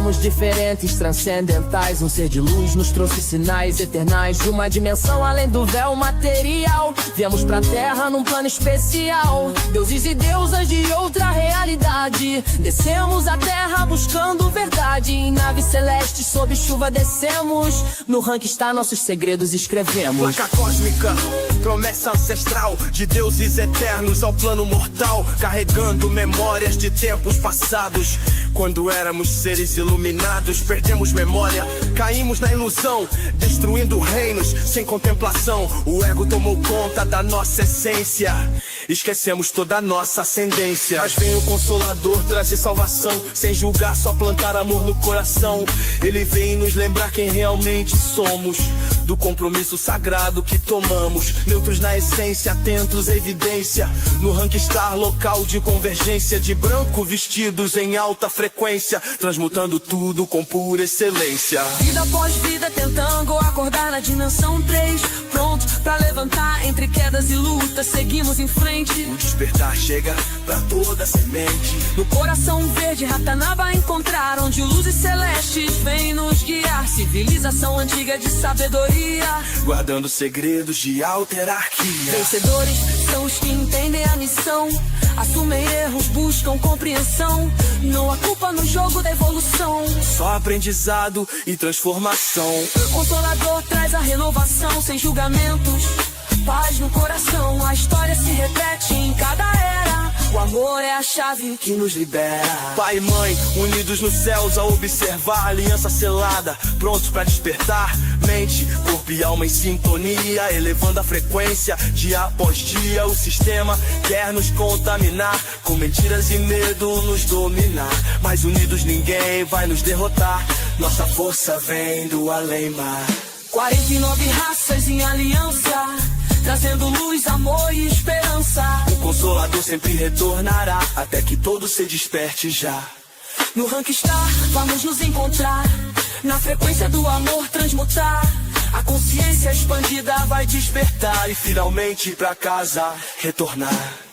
Somos diferentes, transcendentais. Um ser de luz nos trouxe sinais eternais de uma dimensão além do véu material. Viemos pra terra num plano especial, deuses e deusas de outra realidade. Descemos a terra buscando verdade. Em naves celestes sob chuva descemos. No ranking está nossos segredos escrevemos. Placa cósmica, promessa ancestral de deuses eternos ao plano mortal, carregando memórias de tempos passados. Quando éramos seres iluminados, perdemos memória, caímos na ilusão, destruindo reinos sem contemplação. O ego tomou conta da nossa essência, esquecemos toda a nossa ascendência. Mas vem o Consolador trazer salvação, sem julgar, só plantar amor no coração. Ele vem nos lembrar quem realmente somos, do compromisso sagrado que tomamos. Neutros na essência, atentos à evidência, no ranking star, local de convergência. De branco vestidos em alta frequência, transmutando tudo com pura excelência. Vida após vida tentando acordar na dimensão 3, pronto pra levantar entre quedas e lutas, seguimos em frente. O despertar chega pra toda semente. No coração verde, Ratanaba encontrar, onde luzes celestes vêm nos guiar. Civilização antiga de sabedoria, guardando segredos de alta hierarquia. Vencedores são os que entendem a missão, assumem erros, buscam compreensão. Não há culpa no jogo da evolução, só aprendizado e transformação. Consolador traz a renovação, sem julgamentos, paz no coração. A história se repete em cada era, o amor é a chave que nos libera. Pai e mãe, unidos nos céus a observar, aliança selada, prontos pra despertar. Mente, corpo e alma em sintonia, elevando a frequência dia após dia. O sistema quer nos contaminar, com mentiras e medo nos dominar. Mas unidos ninguém vai nos derrotar, nossa força vem do além-mar. 49 raças em aliança, trazendo luz, amor e esperança. O Consolador sempre retornará, até que todo se desperte já. No ranking star vamos nos encontrar, na frequência do amor transmutar. A consciência expandida vai despertar e finalmente pra casa retornar.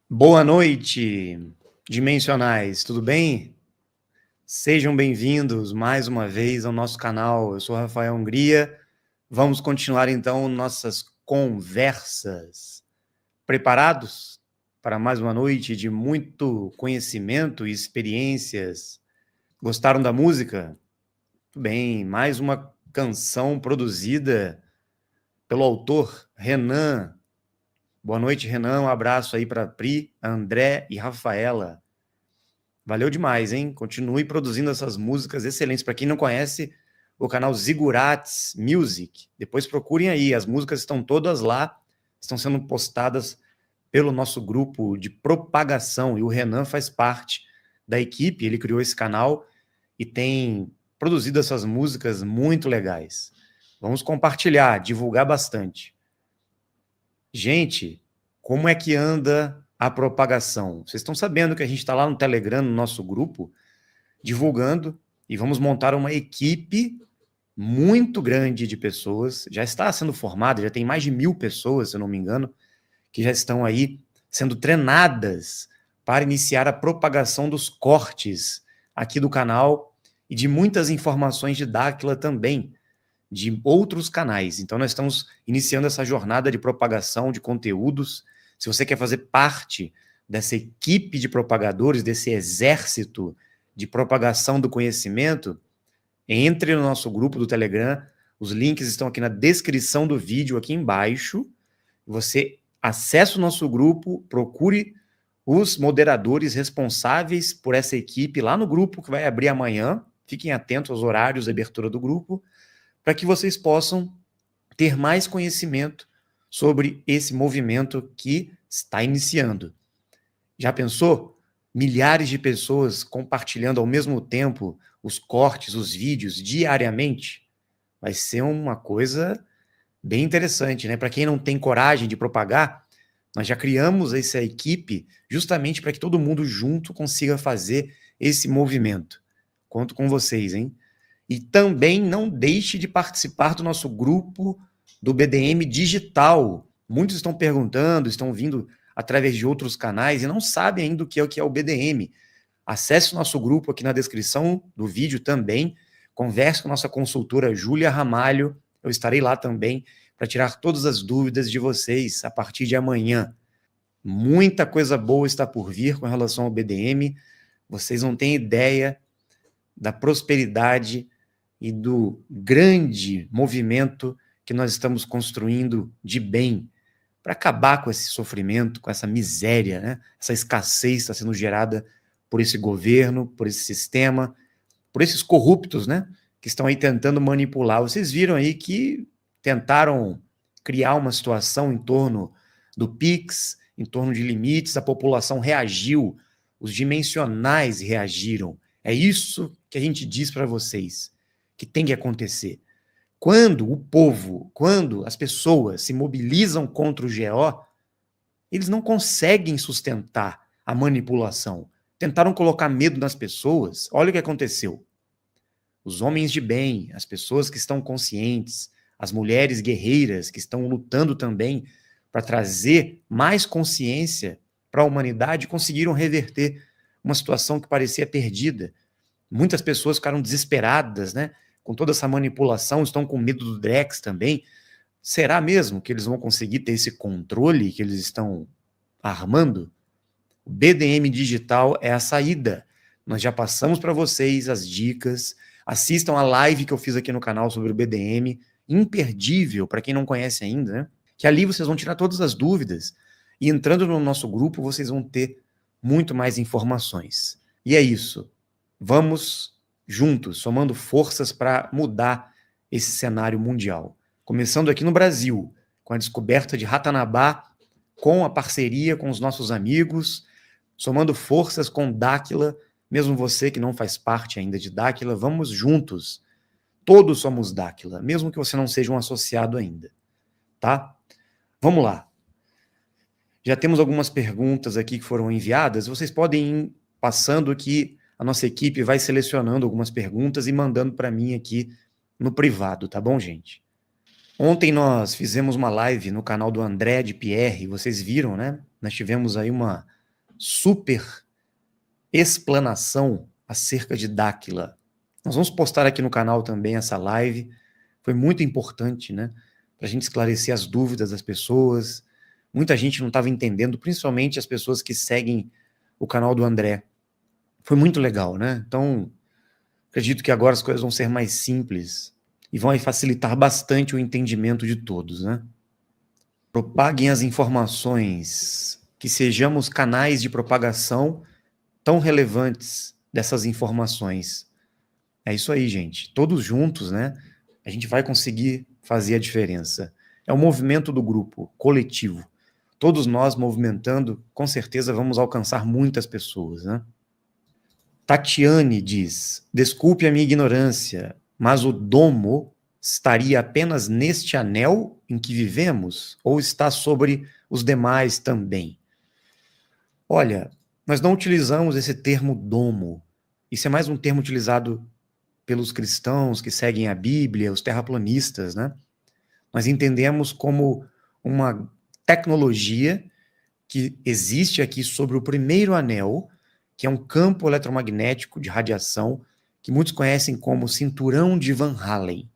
Boa noite, dimensionais, tudo bem? Sejam bem-vindos mais uma vez ao nosso canal. Eu sou Rafael Hungria. Vamos continuar então nossas conversas. Preparados para mais uma noite de muito conhecimento e experiências? Gostaram da música? Muito bem, mais uma canção produzida pelo autor Renan. Boa noite, Renan. Um abraço aí para Pri, André e Rafaela. Valeu demais, hein? Continue produzindo essas músicas excelentes. Para quem não conhece, o canal Zigurates Music. Depois procurem aí. As músicas estão todas lá. Estão sendo postadas pelo nosso grupo de propagação. E o Renan faz parte da equipe. Ele criou esse canal e tem produzido essas músicas muito legais. Vamos compartilhar, divulgar bastante. Gente, como é que anda a propagação? Vocês estão sabendo que a gente está lá no Telegram, no nosso grupo, divulgando, e vamos montar uma equipe muito grande de pessoas. Já está sendo formada, já tem mais de 1.000 pessoas, se eu não me engano, que já estão aí sendo treinadas para iniciar a propagação dos cortes aqui do canal e de muitas informações de Dáquila também, de outros canais. Então nós estamos iniciando essa jornada de propagação de conteúdos. Se você quer fazer parte dessa equipe de propagadores, desse exército de propagação do conhecimento, entre no nosso grupo do Telegram. Os links estão aqui na descrição do vídeo, aqui embaixo. Você acessa o nosso grupo, procure os moderadores responsáveis por essa equipe lá no grupo que vai abrir amanhã. Fiquem atentos aos horários de abertura do grupo, para que vocês possam ter mais conhecimento sobre esse movimento que está iniciando. Já pensou? Milhares de pessoas compartilhando ao mesmo tempo os cortes, os vídeos, diariamente. Vai ser uma coisa Bem interessante, né? Para quem não tem coragem de propagar, nós já criamos essa equipe justamente para que todo mundo junto consiga fazer esse movimento. Conto com vocês, hein? E também não deixe de participar do nosso grupo do BDM Digital. Muitos estão perguntando, estão vindo através de outros canais e não sabem ainda o que é o BDM. Acesse o nosso grupo aqui na descrição do vídeo também. Converse com a nossa consultora Júlia Ramalho. Eu estarei lá também para tirar todas as dúvidas de vocês a partir de amanhã. Muita coisa boa está por vir com relação ao BDM. Vocês não têm ideia da prosperidade e do grande movimento que nós estamos construindo de bem para acabar com esse sofrimento, com essa miséria, né? Essa escassez está sendo gerada por esse governo, por esse sistema, por esses corruptos, né? Que estão aí tentando manipular. Vocês viram aí que tentaram criar uma situação em torno do PIX, em torno de limites, a população reagiu, os dimensionais reagiram. É isso que a gente diz para vocês, que tem que acontecer. Quando o povo, quando as pessoas se mobilizam contra o GO, eles não conseguem sustentar a manipulação. Tentaram colocar medo nas pessoas, olha o que aconteceu. Os homens de bem, as pessoas que estão conscientes, as mulheres guerreiras que estão lutando também para trazer mais consciência para a humanidade, conseguiram reverter uma situação que parecia perdida. Muitas pessoas ficaram desesperadas, né? Com toda essa manipulação, estão com medo do Drex também. Será mesmo que eles vão conseguir ter esse controle que eles estão armando? O BDM Digital é a saída. Nós já passamos para vocês as dicas. Assistam a live que eu fiz aqui no canal sobre o BDM, imperdível para quem não conhece ainda, né? Que ali vocês vão tirar todas as dúvidas e entrando no nosso grupo vocês vão ter muito mais informações. E é isso. Vamos juntos, somando forças para mudar esse cenário mundial. Começando aqui no Brasil, com a descoberta de Ratanabá, com a parceria com os nossos amigos, somando forças com Dáquila, mesmo você que não faz parte ainda de Dáquila, vamos juntos. Todos somos Dáquila, mesmo que você não seja um associado ainda. Tá? Vamos lá. Já temos algumas perguntas aqui que foram enviadas, vocês podem ir passando que a nossa equipe vai selecionando algumas perguntas e mandando para mim aqui no privado, tá bom, gente? Ontem nós fizemos uma live no canal do André de Pierre, vocês viram, né? Nós tivemos aí uma super explanação acerca de Dáquila. Nós vamos postar aqui no canal também essa live, foi muito importante, né? Para a gente esclarecer as dúvidas das pessoas. Muita gente não estava entendendo, principalmente as pessoas que seguem o canal do André. Foi muito legal, né? Então, acredito que agora as coisas vão ser mais simples e vão aí facilitar bastante o entendimento de todos, né? Propaguem as informações, que sejamos canais de propagação tão relevantes dessas informações. É isso aí, gente. Todos juntos, né? A gente vai conseguir fazer a diferença. É o movimento do grupo, coletivo. Todos nós movimentando, com certeza vamos alcançar muitas pessoas, né? Tatiane diz, desculpe a minha ignorância, mas o domo estaria apenas neste anel em que vivemos ou está sobre os demais também? Olha, nós não utilizamos esse termo domo. Isso é mais um termo utilizado pelos cristãos que seguem a Bíblia, os terraplanistas, né? Nós entendemos como uma tecnologia que existe aqui sobre o primeiro anel, que é um campo eletromagnético de radiação, que muitos conhecem como cinturão de Van Allen.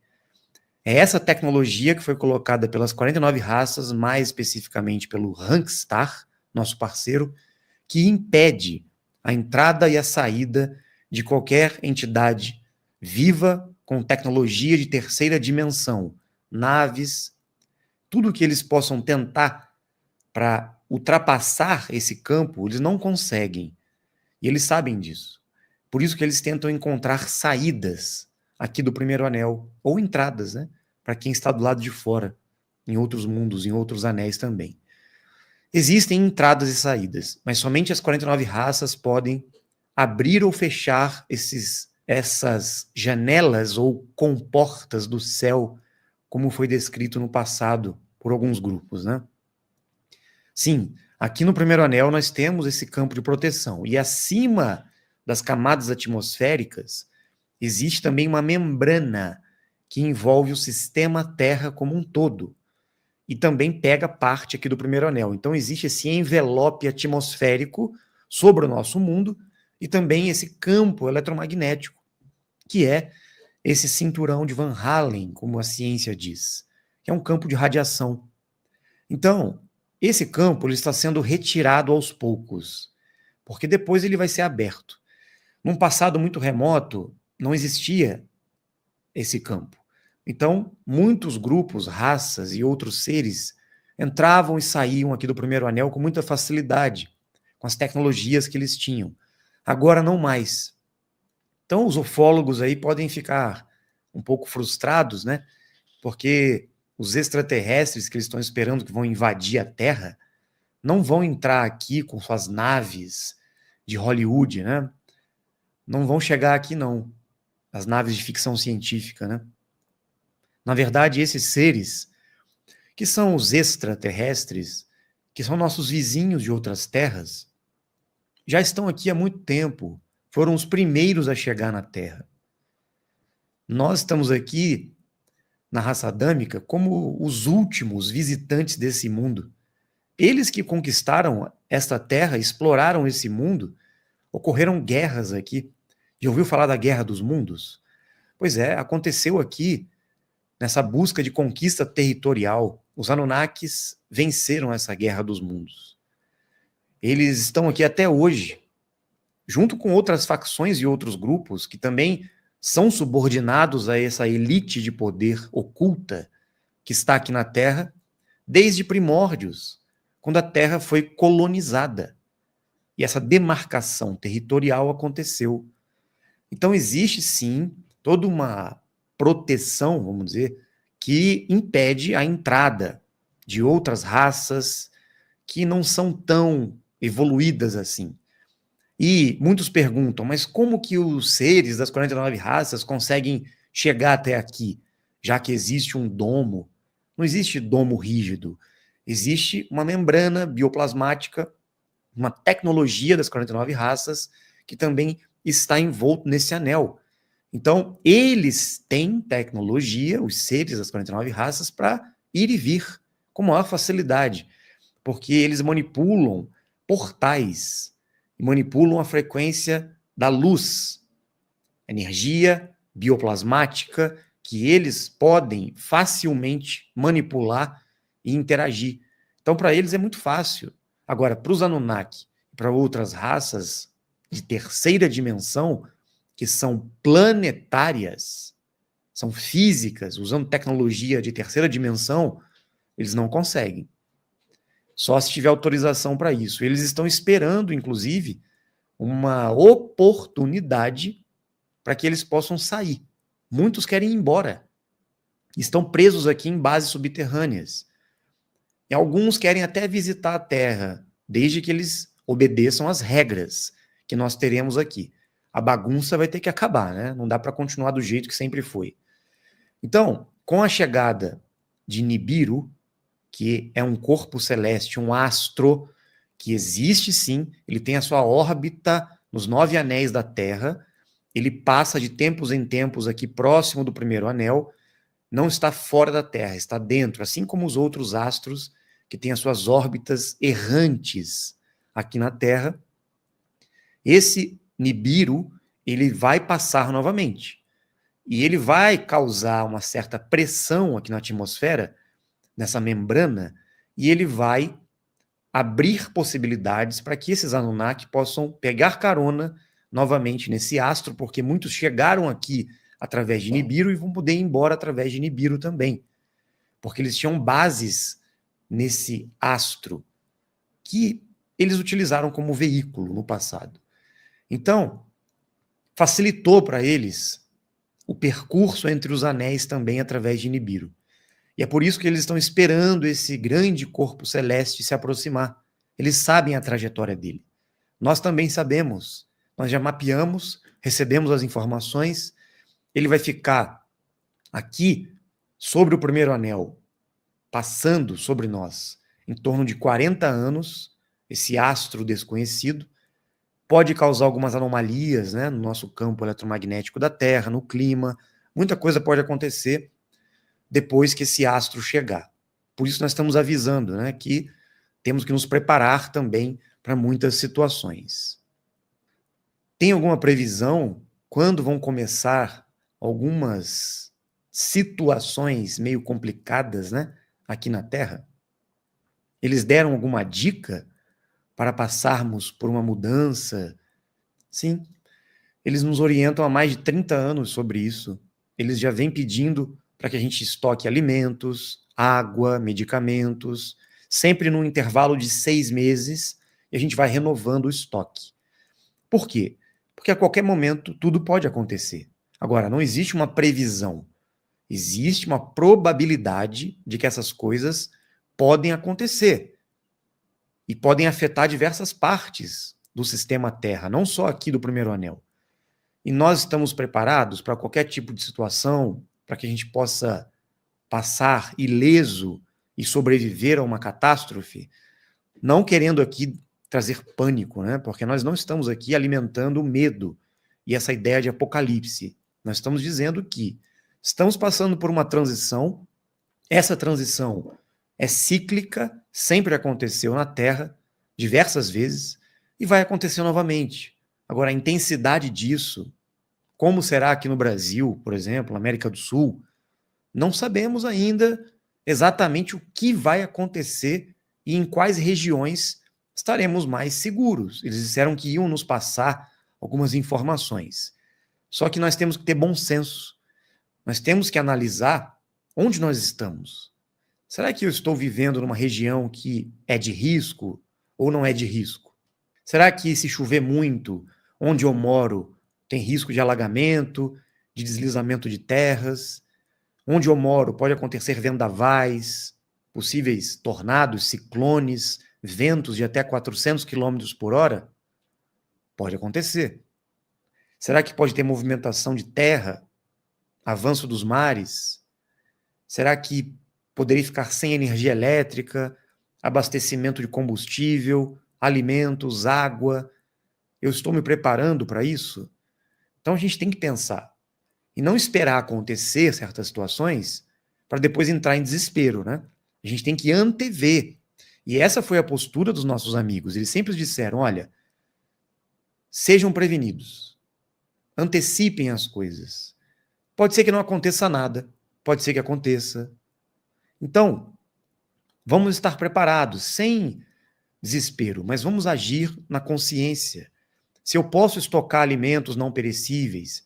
É essa tecnologia que foi colocada pelas 49 raças, mais especificamente pelo Rankstar, nosso parceiro, que impede a entrada e a saída de qualquer entidade viva com tecnologia de terceira dimensão, naves, tudo que eles possam tentar para ultrapassar esse campo, eles não conseguem. E eles sabem disso. Por isso que eles tentam encontrar saídas aqui do primeiro anel, ou entradas, né? Para quem está do lado de fora, em outros mundos, em outros anéis também. Existem entradas e saídas, mas somente as 49 raças podem abrir ou fechar essas janelas ou comportas do céu como foi descrito no passado por alguns grupos, né? Sim, aqui no primeiro anel nós temos esse campo de proteção, e acima das camadas atmosféricas existe também uma membrana que envolve o sistema Terra como um todo, e também pega parte aqui do primeiro anel. Então existe esse envelope atmosférico sobre o nosso mundo, e também esse campo eletromagnético, que é esse cinturão de Van Allen, como a ciência diz, que é um campo de radiação. Então, esse campo ele está sendo retirado aos poucos, porque depois ele vai ser aberto. Num passado muito remoto, não existia esse campo. Então, muitos grupos, raças e outros seres entravam e saíam aqui do primeiro anel com muita facilidade, com as tecnologias que eles tinham. Agora não mais. Então, os ufólogos aí podem ficar um pouco frustrados, né? Porque os extraterrestres que eles estão esperando que vão invadir a Terra não vão entrar aqui com suas naves de Hollywood, né? Não vão chegar aqui, não. As naves de ficção científica, né? Na verdade, esses seres, que são os extraterrestres, que são nossos vizinhos de outras terras, já estão aqui há muito tempo. Foram os primeiros a chegar na Terra. Nós estamos aqui, na raça adâmica, como os últimos visitantes desse mundo. Eles que conquistaram esta Terra, exploraram esse mundo, ocorreram guerras aqui. Já ouviu falar da Guerra dos Mundos? Pois é, aconteceu aqui, nessa busca de conquista territorial. Os Anunnakis venceram essa Guerra dos Mundos. Eles estão aqui até hoje, junto com outras facções e outros grupos que também são subordinados a essa elite de poder oculta que está aqui na Terra, desde primórdios, quando a Terra foi colonizada. E essa demarcação territorial aconteceu. Então existe, sim, toda uma proteção, vamos dizer, que impede a entrada de outras raças que não são tão evoluídas assim. E muitos perguntam, mas como que os seres das 49 raças conseguem chegar até aqui, já que existe um domo? Não existe domo rígido. Existe uma membrana bioplasmática, uma tecnologia das 49 raças, que também está envolto nesse anel. Então, eles têm tecnologia, os seres das 49 raças, para ir e vir com maior facilidade, porque eles manipulam portais, manipulam a frequência da luz, energia bioplasmática, que eles podem facilmente manipular e interagir. Então, para eles é muito fácil. Agora, para os Anunnaki e para outras raças de terceira dimensão, que são planetárias, são físicas, usando tecnologia de terceira dimensão, eles não conseguem. Só se tiver autorização para isso. Eles estão esperando, inclusive, uma oportunidade para que eles possam sair. Muitos querem ir embora. Estão presos aqui em bases subterrâneas. E alguns querem até visitar a Terra, desde que eles obedeçam às regras que nós teremos aqui. A bagunça vai ter que acabar, né? Não dá para continuar do jeito que sempre foi. Então, com a chegada de Nibiru, que é um corpo celeste, um astro, que existe sim, ele tem a sua órbita nos 9 anéis da Terra, ele passa de tempos em tempos aqui próximo do primeiro anel, não está fora da Terra, está dentro, assim como os outros astros que têm as suas órbitas errantes aqui na Terra. Esse Nibiru, ele vai passar novamente, e ele vai causar uma certa pressão aqui na atmosfera, nessa membrana, e ele vai abrir possibilidades para que esses Anunnaki possam pegar carona novamente nesse astro, porque muitos chegaram aqui através de Nibiru e vão poder ir embora através de Nibiru também, porque eles tinham bases nesse astro que eles utilizaram como veículo no passado. Então, facilitou para eles o percurso entre os anéis também através de Nibiru. E é por isso que eles estão esperando esse grande corpo celeste se aproximar. Eles sabem a trajetória dele. Nós também sabemos. Nós já mapeamos, recebemos as informações. Ele vai ficar aqui sobre o primeiro anel, passando sobre nós em torno de 40 anos, esse astro desconhecido, pode causar algumas anomalias, né, no nosso campo eletromagnético da Terra, no clima. Muita coisa pode acontecer depois que esse astro chegar. Por isso nós estamos avisando, né, que temos que nos preparar também para muitas situações. Tem alguma previsão quando vão começar algumas situações meio complicadas, né, aqui na Terra? Eles deram alguma dica para passarmos por uma mudança? Sim, eles nos orientam há mais de 30 anos sobre isso. Eles já vêm pedindo para que a gente estoque alimentos, água, medicamentos, sempre num intervalo de 6 meses, e a gente vai renovando o estoque. Por quê? Porque a qualquer momento tudo pode acontecer. Agora, não existe uma previsão. Existe uma probabilidade de que essas coisas podem acontecer e podem afetar diversas partes do sistema Terra, não só aqui do primeiro anel. E nós estamos preparados para qualquer tipo de situação, para que a gente possa passar ileso e sobreviver a uma catástrofe, não querendo aqui trazer pânico, né? Porque nós não estamos aqui alimentando o medo e essa ideia de apocalipse. Nós estamos dizendo que estamos passando por uma transição, essa transição é cíclica, sempre aconteceu na Terra, diversas vezes, e vai acontecer novamente. Agora, a intensidade disso, como será aqui no Brasil, por exemplo, na América do Sul, não sabemos ainda exatamente o que vai acontecer e em quais regiões estaremos mais seguros. Eles disseram que iam nos passar algumas informações. Só que nós temos que ter bom senso. Nós temos que analisar onde nós estamos. Será que eu estou vivendo numa região que é de risco ou não é de risco? Será que se chover muito, onde eu moro, tem risco de alagamento, de deslizamento de terras? Onde eu moro pode acontecer vendavais, possíveis tornados, ciclones, ventos de até 400 km por hora? Pode acontecer. Será que pode ter movimentação de terra, avanço dos mares? Será que poderia ficar sem energia elétrica, abastecimento de combustível, alimentos, água? Eu estou me preparando para isso? Então a gente tem que pensar e não esperar acontecer certas situações para depois entrar em desespero, né? A gente tem que antever. E essa foi a postura dos nossos amigos. Eles sempre disseram, olha, sejam prevenidos, antecipem as coisas. Pode ser que não aconteça nada, pode ser que aconteça. Então, vamos estar preparados, sem desespero, mas vamos agir na consciência. Se eu posso estocar alimentos não perecíveis,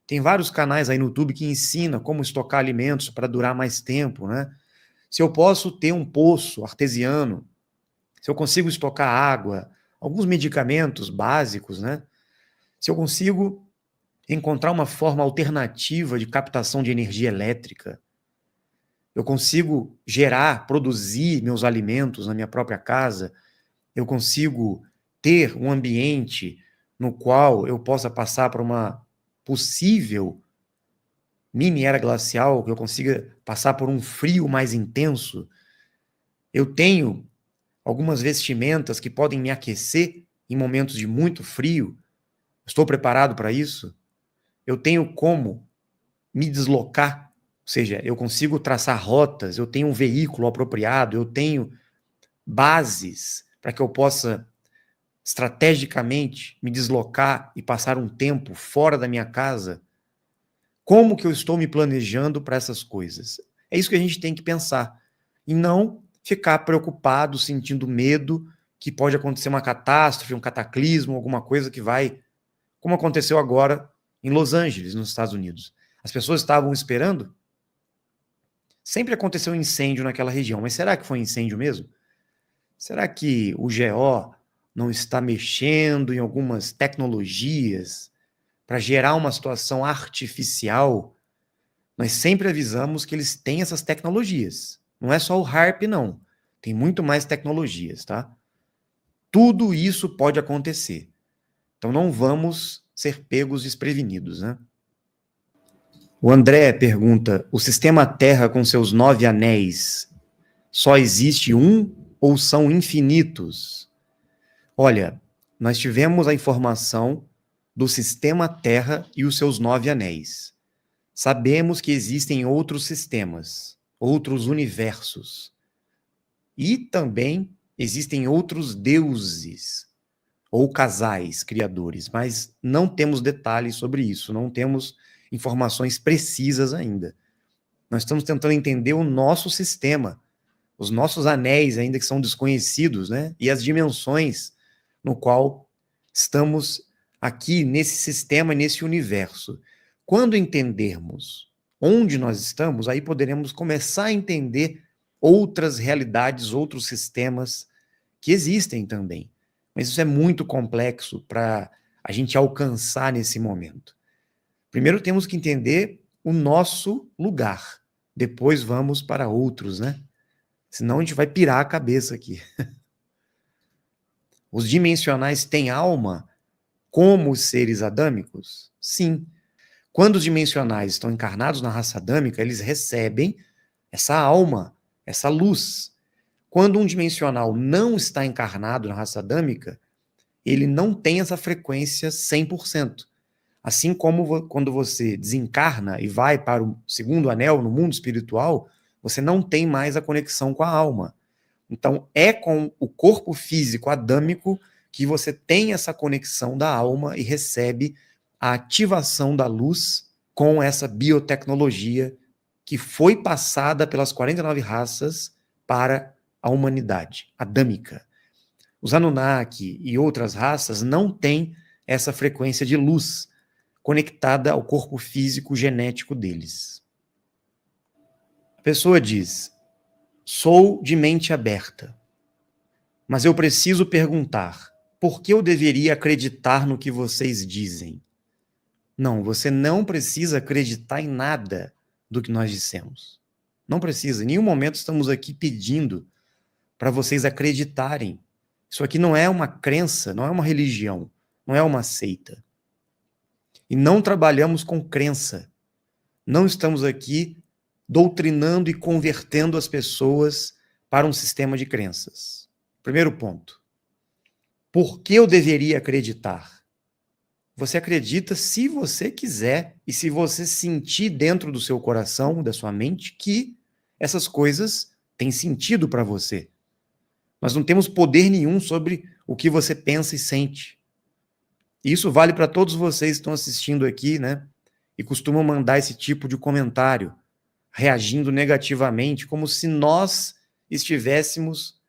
tem vários canais aí no YouTube que ensinam como estocar alimentos para durar mais tempo, né? Se eu posso ter um poço artesiano, se eu consigo estocar água, alguns medicamentos básicos, né? Se eu consigo encontrar uma forma alternativa de captação de energia elétrica, eu consigo gerar, produzir meus alimentos na minha própria casa, eu consigo ter um ambiente no qual eu possa passar por uma possível mini era glacial, que eu consiga passar por um frio mais intenso. Eu tenho algumas vestimentas que podem me aquecer em momentos de muito frio. Estou preparado para isso? Eu tenho como me deslocar, ou seja, eu consigo traçar rotas, eu tenho um veículo apropriado, eu tenho bases para que eu possa estrategicamente me deslocar e passar um tempo fora da minha casa. Como que eu estou me planejando para essas coisas? É isso que a gente tem que pensar. E não ficar preocupado, sentindo medo que pode acontecer uma catástrofe, um cataclismo, alguma coisa que vai... Como aconteceu agora em Los Angeles, nos Estados Unidos. As pessoas estavam esperando. Sempre aconteceu um incêndio naquela região, mas será que foi incêndio mesmo? Será que o GO não está mexendo em algumas tecnologias para gerar uma situação artificial? Nós sempre avisamos que eles têm essas tecnologias. Não é só o HAARP, não. Tem muito mais tecnologias, tá? Tudo isso pode acontecer. Então não vamos ser pegos desprevenidos, né? O André pergunta, o sistema Terra com seus 9 anéis, só existe um ou são infinitos? Olha, nós tivemos a informação do sistema Terra e os seus 9 anéis. Sabemos que existem outros sistemas, outros universos. E também existem outros deuses ou casais criadores, mas não temos detalhes sobre isso, não temos informações precisas ainda. Nós estamos tentando entender o nosso sistema, os nossos anéis ainda que são desconhecidos, né? E as dimensões no qual estamos aqui nesse sistema, nesse universo. Quando entendermos onde nós estamos, aí poderemos começar a entender outras realidades, outros sistemas que existem também. Mas isso é muito complexo para a gente alcançar nesse momento. Primeiro temos que entender o nosso lugar. Depois vamos para outros, né? Senão a gente vai pirar a cabeça aqui. Os dimensionais têm alma como os seres adâmicos? Sim. Quando os dimensionais estão encarnados na raça adâmica, eles recebem essa alma, essa luz. Quando um dimensional não está encarnado na raça adâmica, ele não tem essa frequência 100%. Assim como quando você desencarna e vai para o segundo anel no mundo espiritual, você não tem mais a conexão com a alma. Então, é com o corpo físico adâmico que você tem essa conexão da alma e recebe a ativação da luz com essa biotecnologia que foi passada pelas 49 raças para a humanidade adâmica. Os Anunnaki e outras raças não têm essa frequência de luz conectada ao corpo físico genético deles. A pessoa diz, sou de mente aberta, mas eu preciso perguntar, por que eu deveria acreditar no que vocês dizem? Não, você não precisa acreditar em nada do que nós dissemos. Não precisa, em nenhum momento estamos aqui pedindo para vocês acreditarem. Isso aqui não é uma crença, não é uma religião, não é uma seita. E não trabalhamos com crença. Não estamos aqui doutrinando e convertendo as pessoas para um sistema de crenças. Primeiro ponto. Por que eu deveria acreditar? Você acredita se você quiser e se você sentir dentro do seu coração, da sua mente, que essas coisas têm sentido para você. Nós não temos poder nenhum sobre o que você pensa e sente. Isso vale para todos vocês que estão assistindo aqui, né? E costumam mandar esse tipo de comentário, reagindo negativamente, como se nós estivéssemos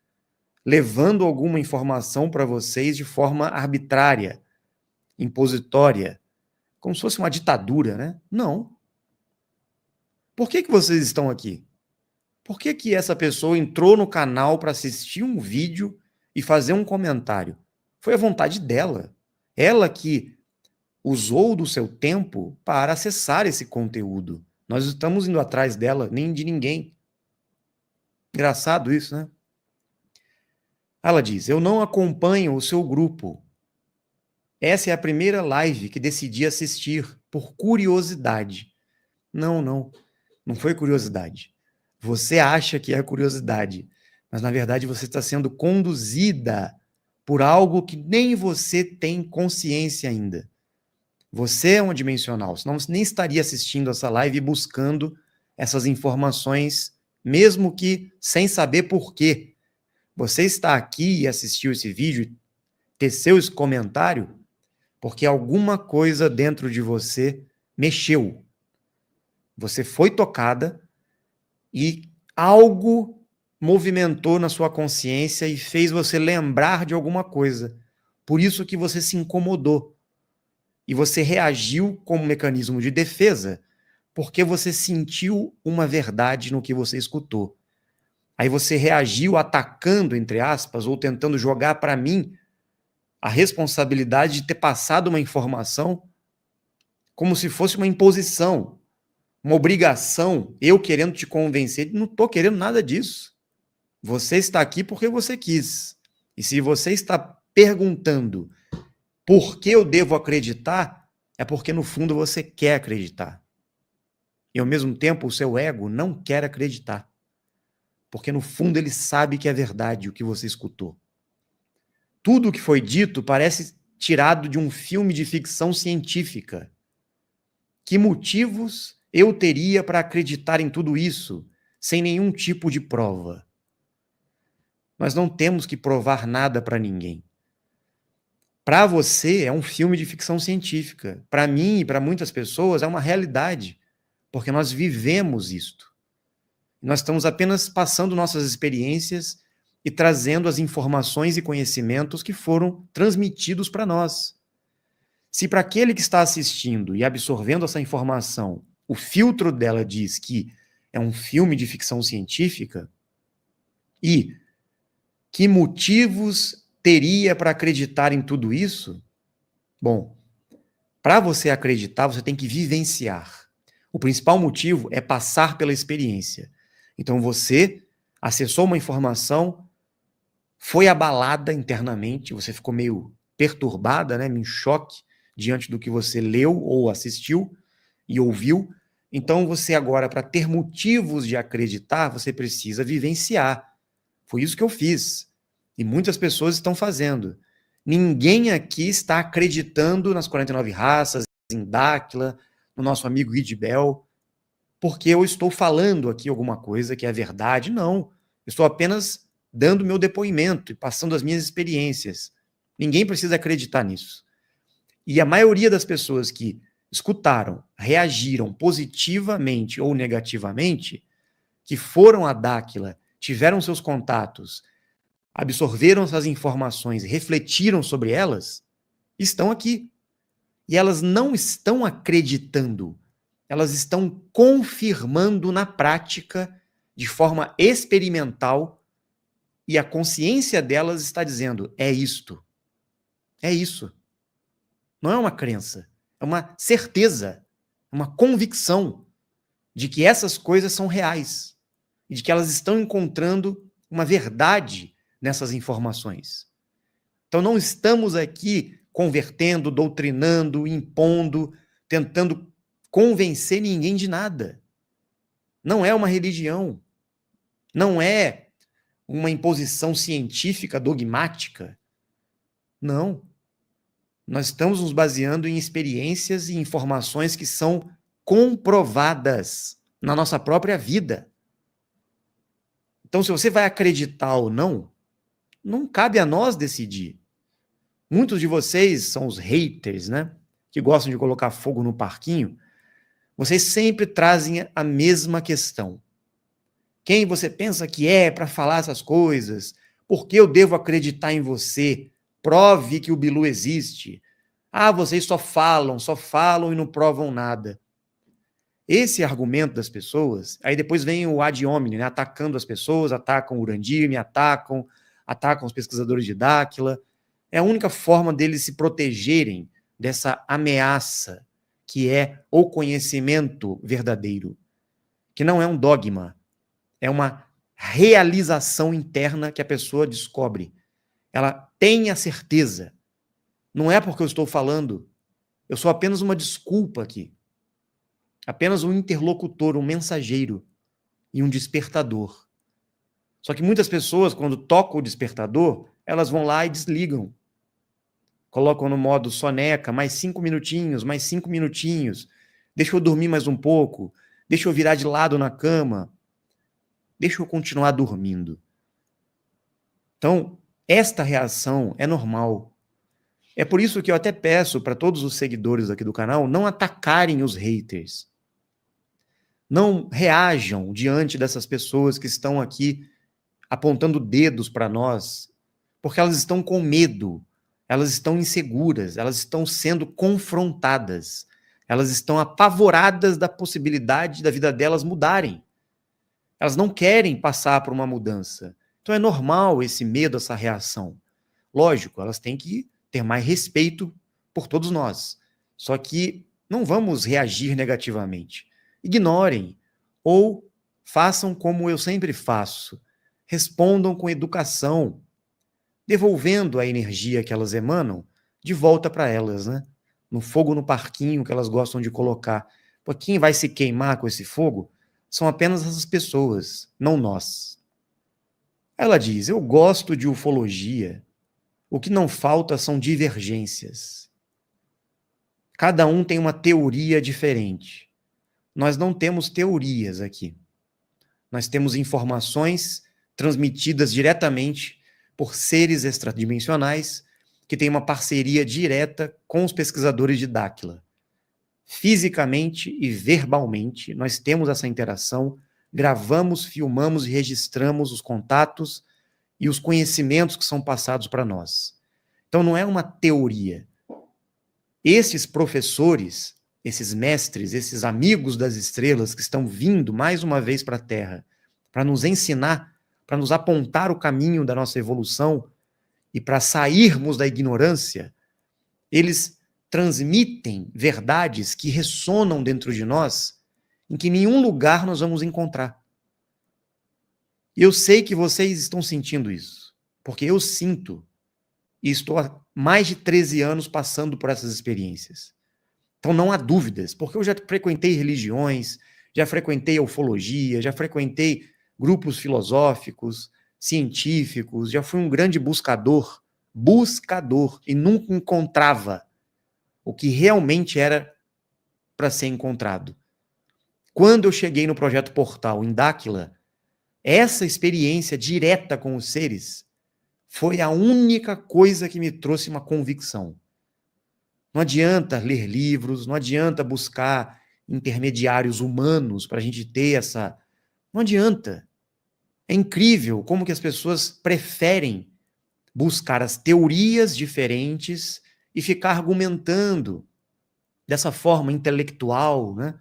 levando alguma informação para vocês de forma arbitrária, impositória, como se fosse uma ditadura, né? Não. Por que vocês estão aqui? Por que essa pessoa entrou no canal para assistir um vídeo e fazer um comentário? Foi a vontade dela. Ela que usou do seu tempo para acessar esse conteúdo. Nós estamos indo atrás dela, nem de ninguém. Engraçado isso, né? Ela diz, eu não acompanho o seu grupo. Essa é a primeira live que decidi assistir por curiosidade. Não foi curiosidade. Você acha que é curiosidade, mas na verdade você está sendo conduzida por algo que nem você tem consciência ainda. Você é uma dimensional, senão você nem estaria assistindo essa live e buscando essas informações, mesmo que sem saber por quê. Você está aqui e assistiu esse vídeo, teceu esse comentário, porque alguma coisa dentro de você mexeu. Você foi tocada e algo movimentou na sua consciência e fez você lembrar de alguma coisa. Por isso que você se incomodou. E você reagiu como mecanismo de defesa, porque você sentiu uma verdade no que você escutou. Aí você reagiu atacando, entre aspas, ou tentando jogar para mim a responsabilidade de ter passado uma informação como se fosse uma imposição, uma obrigação, eu querendo te convencer. Não estou querendo nada disso. Você está aqui porque você quis. E se você está perguntando por que eu devo acreditar, é porque no fundo você quer acreditar. E, ao mesmo tempo, o seu ego não quer acreditar. Porque, no fundo, ele sabe que é verdade o que você escutou. Tudo o que foi dito parece tirado de um filme de ficção científica. Que motivos eu teria para acreditar em tudo isso, sem nenhum tipo de prova? Nós não temos que provar nada para ninguém. Para você, é um filme de ficção científica. Para mim e para muitas pessoas, é uma realidade, porque nós vivemos isto. Nós estamos apenas passando nossas experiências e trazendo as informações e conhecimentos que foram transmitidos para nós. Se para aquele que está assistindo e absorvendo essa informação, o filtro dela diz que é um filme de ficção científica, e que motivos teria para acreditar em tudo isso? Bom, para você acreditar, você tem que vivenciar. O principal motivo é passar pela experiência. Então você acessou uma informação, foi abalada internamente, você ficou meio perturbada, né, em choque diante do que você leu ou assistiu e ouviu. Então você agora, para ter motivos de acreditar, você precisa vivenciar. Foi isso que eu fiz. E muitas pessoas estão fazendo. Ninguém aqui está acreditando nas 49 raças, em Dáquila, no nosso amigo Idibel, porque eu estou falando aqui alguma coisa que é verdade. Não. Eu estou apenas dando meu depoimento e passando as minhas experiências. Ninguém precisa acreditar nisso. E a maioria das pessoas que escutaram, reagiram positivamente ou negativamente, que foram a Dáquila, tiveram seus contatos, absorveram essas informações, refletiram sobre elas, estão aqui. E elas não estão acreditando, elas estão confirmando na prática, de forma experimental, e a consciência delas está dizendo, é isto. É isso. Não é uma crença, é uma certeza, uma convicção de que essas coisas são reais e de que elas estão encontrando uma verdade nessas informações. Então não estamos aqui convertendo, doutrinando, impondo, tentando convencer ninguém de nada. Não é uma religião. Não é uma imposição científica dogmática. Não. Nós estamos nos baseando em experiências e informações que são comprovadas na nossa própria vida. Então, se você vai acreditar ou não, não cabe a nós decidir. Muitos de vocês são os haters, né? Que gostam de colocar fogo no parquinho. Vocês sempre trazem a mesma questão. Quem você pensa que é para falar essas coisas? Por que eu devo acreditar em você? Prove que o Bilu existe. Ah, vocês só falam e não provam nada. Esse argumento das pessoas, aí depois vem o ad hominem, né? Atacando as pessoas, atacam o Urandir, me atacam os pesquisadores de Dáquila. É a única forma deles se protegerem dessa ameaça que é o conhecimento verdadeiro, que não é um dogma, é uma realização interna que a pessoa descobre. Ela tem a certeza. Não é porque eu estou falando, eu sou apenas uma desculpa aqui. Apenas um interlocutor, um mensageiro e um despertador. Só que muitas pessoas, quando tocam o despertador, elas vão lá e desligam. Colocam no modo soneca, mais 5 minutinhos, mais 5 minutinhos. Deixa eu dormir mais um pouco. Deixa eu virar de lado na cama. Deixa eu continuar dormindo. Então, esta reação é normal. É por isso que eu até peço para todos os seguidores aqui do canal não atacarem os haters. Não reajam diante dessas pessoas que estão aqui apontando dedos para nós, porque elas estão com medo, elas estão inseguras, elas estão sendo confrontadas, elas estão apavoradas da possibilidade da vida delas mudarem. Elas não querem passar por uma mudança. Então é normal esse medo, essa reação. Lógico, elas têm que ter mais respeito por todos nós. Só que não vamos reagir negativamente. Ignorem ou façam como eu sempre faço. Respondam com educação, devolvendo a energia que elas emanam de volta para elas, né? No fogo no parquinho que elas gostam de colocar. Quem vai se queimar com esse fogo são apenas essas pessoas, não nós. Ela diz, eu gosto de ufologia, o que não falta são divergências. Cada um tem uma teoria diferente. Nós não temos teorias aqui. Nós temos informações transmitidas diretamente por seres extradimensionais que têm uma parceria direta com os pesquisadores de Dáquila. Fisicamente e verbalmente, nós temos essa interação, gravamos, filmamos e registramos os contatos e os conhecimentos que são passados para nós. Então não é uma teoria. Esses professores, esses mestres, esses amigos das estrelas que estão vindo mais uma vez para a Terra para nos ensinar, para nos apontar o caminho da nossa evolução e para sairmos da ignorância, eles transmitem verdades que ressonam dentro de nós, em que nenhum lugar nós vamos encontrar. E eu sei que vocês estão sentindo isso, porque eu sinto, e estou há mais de 13 anos passando por essas experiências. Então não há dúvidas, porque eu já frequentei religiões, já frequentei ufologia, já frequentei grupos filosóficos, científicos, já fui um grande buscador, e nunca encontrava o que realmente era para ser encontrado. Quando eu cheguei no Projeto Portal, em Dáquila, essa experiência direta com os seres foi a única coisa que me trouxe uma convicção. Não adianta ler livros, não adianta buscar intermediários humanos para a gente ter essa... Não adianta. É incrível como que as pessoas preferem buscar as teorias diferentes e ficar argumentando dessa forma intelectual, né?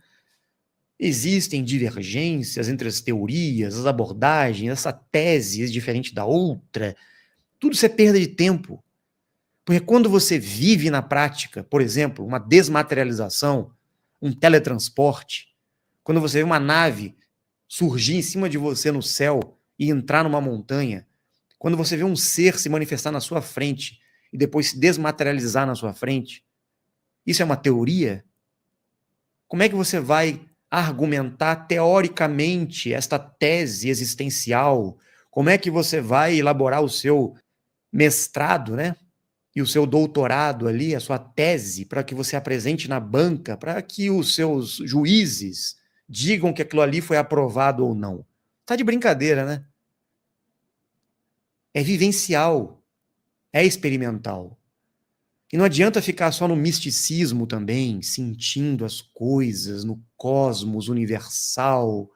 Existem divergências entre as teorias, as abordagens, essa tese é diferente da outra. Tudo isso é perda de tempo. Porque quando você vive na prática, por exemplo, uma desmaterialização, um teletransporte, quando você vê uma nave surgir em cima de você no céu e entrar numa montanha, quando você vê um ser se manifestar na sua frente e depois se desmaterializar na sua frente, isso é uma teoria? Como é que você vai argumentar teoricamente esta tese existencial? Como é que você vai elaborar o seu mestrado, né? E o seu doutorado ali, a sua tese, para que você apresente na banca, para que os seus juízes digam que aquilo ali foi aprovado ou não? Tá de brincadeira, né? É vivencial, é experimental. E não adianta ficar só no misticismo também, sentindo as coisas no cosmos universal,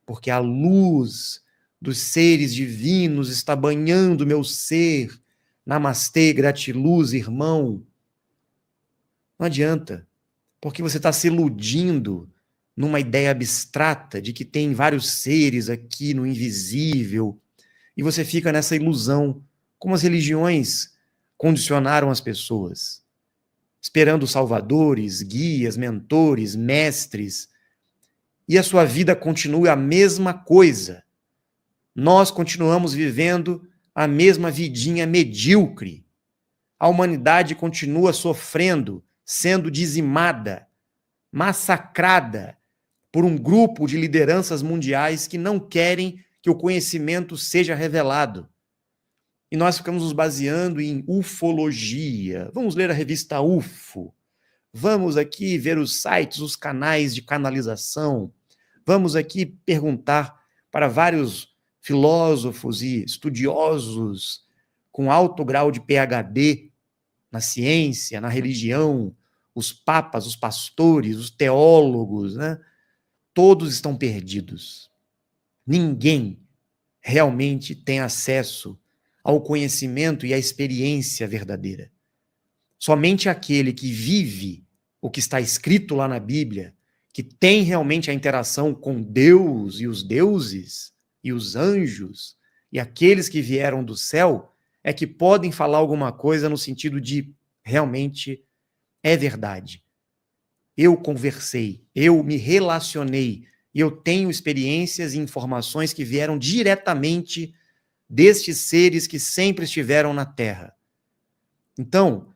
porque a luz dos seres divinos está banhando meu ser. Namastê, gratiluz, irmão. Não adianta, porque você está se iludindo numa ideia abstrata de que tem vários seres aqui no invisível, e você fica nessa ilusão, como as religiões condicionaram as pessoas, esperando salvadores, guias, mentores, mestres, e a sua vida continua a mesma coisa. Nós continuamos vivendo a mesma vidinha medíocre. A humanidade continua sofrendo, sendo dizimada, massacrada por um grupo de lideranças mundiais que não querem que o conhecimento seja revelado. E nós ficamos nos baseando em ufologia. Vamos ler a revista UFO. Vamos aqui ver os sites, os canais de canalização. Vamos aqui perguntar para vários filósofos e estudiosos com alto grau de PhD na ciência, na religião, os papas, os pastores, os teólogos, né? Todos estão perdidos. Ninguém realmente tem acesso ao conhecimento e à experiência verdadeira. Somente aquele que vive o que está escrito lá na Bíblia, que tem realmente a interação com Deus e os deuses e os anjos e aqueles que vieram do céu, é que podem falar alguma coisa no sentido de realmente é verdade. Eu conversei, eu me relacionei, e eu tenho experiências e informações que vieram diretamente destes seres que sempre estiveram na Terra. Então,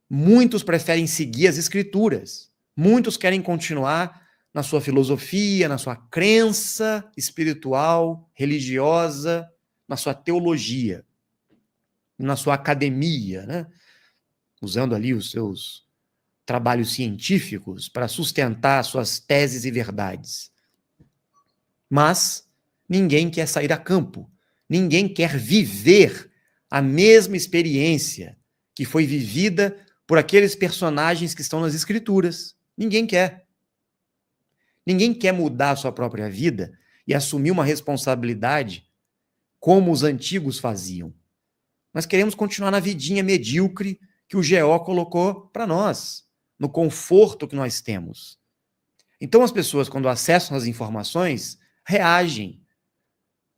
muitos preferem seguir as Escrituras, muitos querem continuar na sua filosofia, na sua crença espiritual, religiosa, na sua teologia, na sua academia, né? Usando ali os seus trabalhos científicos para sustentar suas teses e verdades. Mas ninguém quer sair a campo, ninguém quer viver a mesma experiência que foi vivida por aqueles personagens que estão nas Escrituras. Ninguém quer. Ninguém quer mudar a sua própria vida e assumir uma responsabilidade como os antigos faziam. Nós queremos continuar na vidinha medíocre que o GO colocou para nós, no conforto que nós temos. Então as pessoas, quando acessam as informações, reagem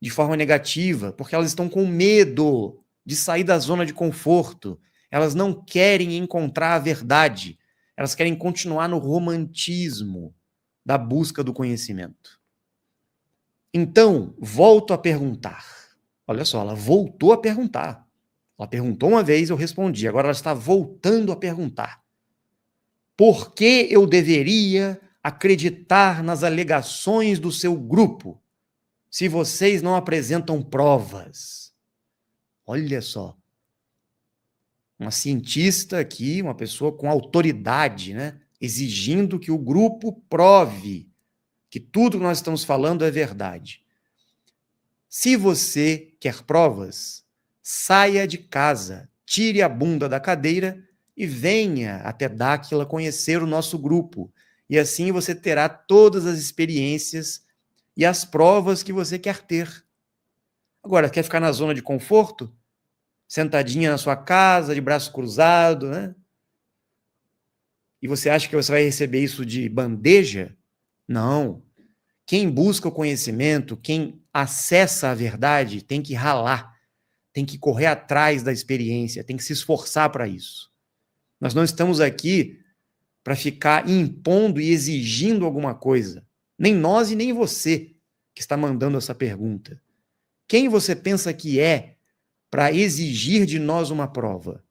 de forma negativa, porque elas estão com medo de sair da zona de conforto. Elas não querem encontrar a verdade. Elas querem continuar no romantismo da busca do conhecimento. Então, volto a perguntar. Olha só, ela voltou a perguntar. Ela perguntou uma vez, eu respondi. Agora ela está voltando a perguntar. Por que eu deveria acreditar nas alegações do seu grupo se vocês não apresentam provas? Olha só. Uma cientista aqui, uma pessoa com autoridade, né? Exigindo que o grupo prove que tudo que nós estamos falando é verdade. Se você quer provas, saia de casa, tire a bunda da cadeira e venha até Dáquila conhecer o nosso grupo. E assim você terá todas as experiências e as provas que você quer ter. Agora, quer ficar na zona de conforto? Sentadinha na sua casa, de braço cruzado, né? E você acha que você vai receber isso de bandeja? Não. Quem busca o conhecimento, quem acessa a verdade, tem que ralar, tem que correr atrás da experiência, tem que se esforçar para isso. Nós não estamos aqui para ficar impondo e exigindo alguma coisa. Nem nós e nem você que está mandando essa pergunta. Quem você pensa que é para exigir de nós uma prova?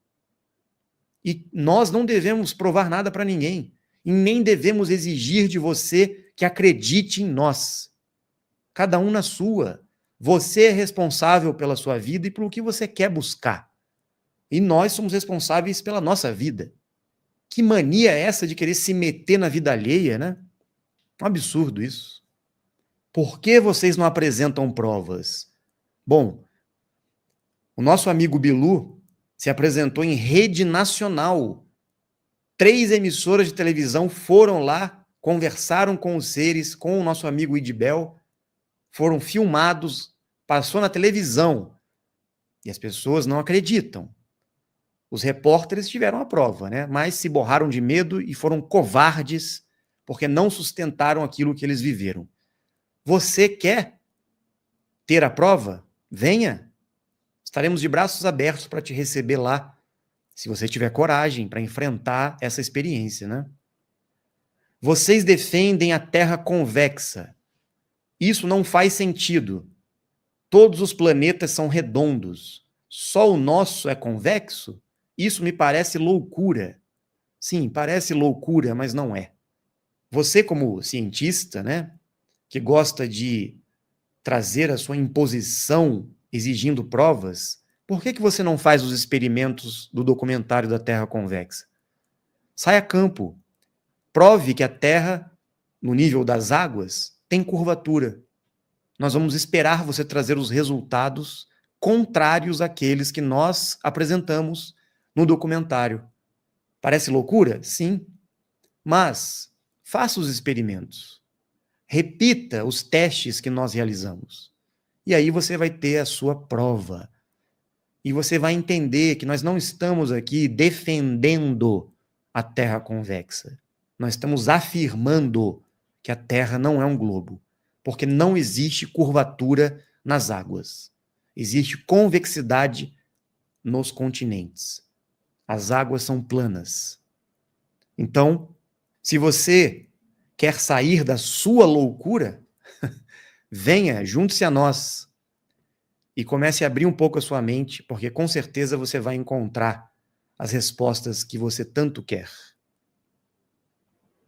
E nós não devemos provar nada para ninguém. E nem devemos exigir de você que acredite em nós. Cada um na sua. Você é responsável pela sua vida e pelo que você quer buscar. E nós somos responsáveis pela nossa vida. Que mania é essa de querer se meter na vida alheia, né? Um absurdo isso. Por que vocês não apresentam provas? Bom, o nosso amigo Bilu se apresentou em rede nacional. 3 emissoras de televisão foram lá, conversaram com os seres, com o nosso amigo Idibel, foram filmados, passou na televisão. E as pessoas não acreditam. Os repórteres tiveram a prova, né? Mas se borraram de medo e foram covardes porque não sustentaram aquilo que eles viveram. Você quer ter a prova? Venha. Estaremos de braços abertos para te receber lá, se você tiver coragem para enfrentar essa experiência, né? Vocês defendem a Terra convexa. Isso não faz sentido. Todos os planetas são redondos. Só o nosso é convexo? Isso me parece loucura. Sim, parece loucura, mas não é. Você, como cientista, né, que gosta de trazer a sua imposição exigindo provas, por que você não faz os experimentos do documentário da Terra convexa? Sai a campo. Prove que a Terra, no nível das águas, tem curvatura. Nós vamos esperar você trazer os resultados contrários àqueles que nós apresentamos no documentário. Parece loucura? Sim. Mas faça os experimentos. Repita os testes que nós realizamos. E aí você vai ter a sua prova. E você vai entender que nós não estamos aqui defendendo a Terra convexa. Nós estamos afirmando que a Terra não é um globo. Porque não existe curvatura nas águas. Existe convexidade nos continentes. As águas são planas. Então, se você quer sair da sua loucura, venha, junte-se a nós e comece a abrir um pouco a sua mente, porque com certeza você vai encontrar as respostas que você tanto quer.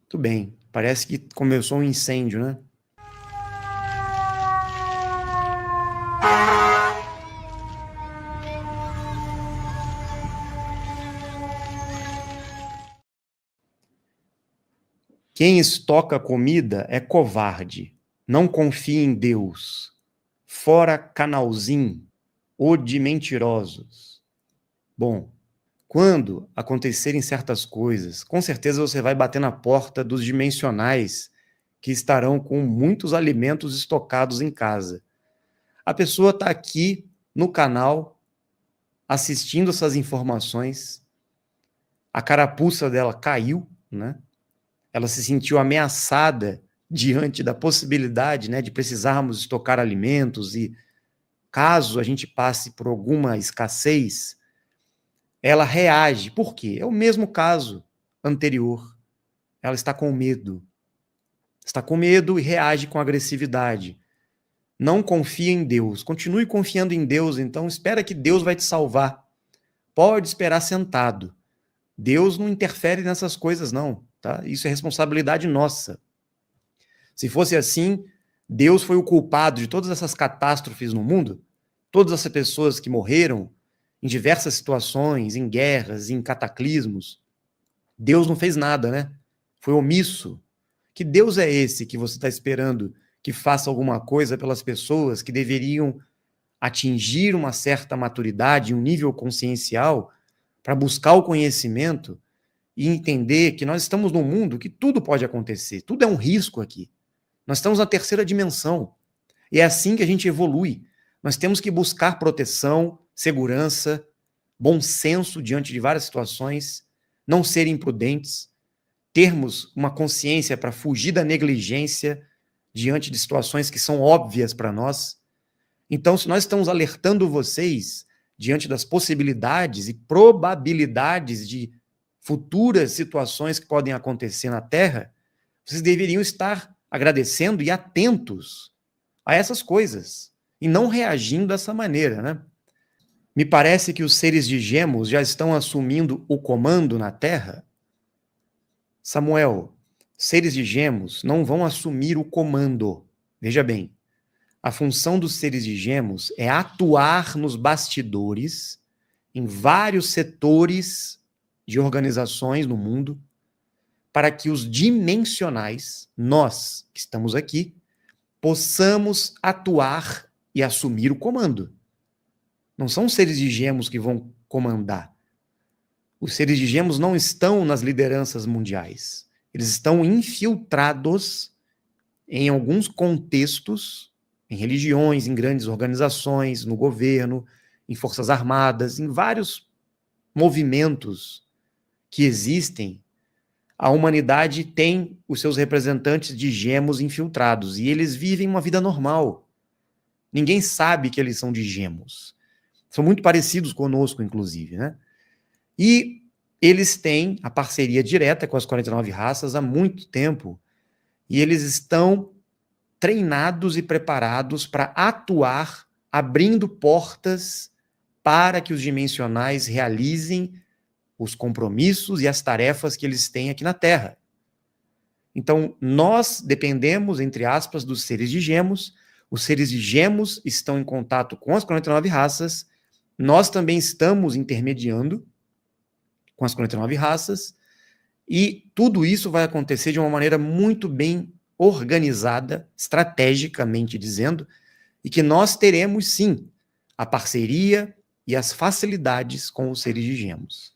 Muito bem. Parece que começou um incêndio, né? Quem estoca comida é covarde, não confia em Deus. Fora canalzinho, o de mentirosos. Bom, quando acontecerem certas coisas, com certeza você vai bater na porta dos dimensionais que estarão com muitos alimentos estocados em casa. A pessoa está aqui no canal assistindo essas informações, a carapuça dela caiu, né? Ela se sentiu ameaçada diante da possibilidade, né, de precisarmos estocar alimentos e, caso a gente passe por alguma escassez, ela reage. Por quê? É o mesmo caso anterior. Ela está com medo. Está com medo e reage com agressividade. Não confia em Deus. Continue confiando em Deus, então espera que Deus vai te salvar. Pode esperar sentado. Deus não interfere nessas coisas, não. Tá? Isso é responsabilidade nossa. Se fosse assim, Deus foi o culpado de todas essas catástrofes no mundo, todas essas pessoas que morreram em diversas situações, em guerras, em cataclismos. Deus não fez nada, né? Foi omisso. Que Deus é esse que você está esperando que faça alguma coisa pelas pessoas que deveriam atingir uma certa maturidade, um nível consciencial, para buscar o conhecimento e entender que nós estamos num mundo que tudo pode acontecer, tudo é um risco aqui. Nós estamos na terceira dimensão. E é assim que a gente evolui. Nós temos que buscar proteção, segurança, bom senso diante de várias situações, não ser imprudentes, termos uma consciência para fugir da negligência diante de situações que são óbvias para nós. Então, se nós estamos alertando vocês diante das possibilidades e probabilidades de futuras situações que podem acontecer na Terra, vocês deveriam estar agradecendo e atentos a essas coisas e não reagindo dessa maneira, né? Me parece que os seres de Gêmeos já estão assumindo o comando na Terra. Samuel, seres de Gêmeos não vão assumir o comando. Veja bem, a função dos seres de Gêmeos é atuar nos bastidores, em vários setores de organizações no mundo, para que os dimensionais, nós que estamos aqui, possamos atuar e assumir o comando. Não são os seres de Gêmeos que vão comandar. Os seres de Gêmeos não estão nas lideranças mundiais. Eles estão infiltrados em alguns contextos, em religiões, em grandes organizações, no governo, em forças armadas, em vários movimentos que existem. A humanidade tem os seus representantes de Gêmeos infiltrados e eles vivem uma vida normal. Ninguém sabe que eles são de Gêmeos. São muito parecidos conosco, inclusive, né? E eles têm a parceria direta com as 49 raças há muito tempo e eles estão treinados e preparados para atuar, abrindo portas para que os dimensionais realizem os compromissos e as tarefas que eles têm aqui na Terra. Então, nós dependemos, entre aspas, dos seres de Gêmeos. Os seres de Gêmeos estão em contato com as 49 raças. Nós também estamos intermediando com as 49 raças. E tudo isso vai acontecer de uma maneira muito bem organizada, estrategicamente dizendo, e que nós teremos, sim, a parceria e as facilidades com os seres de Gêmeos.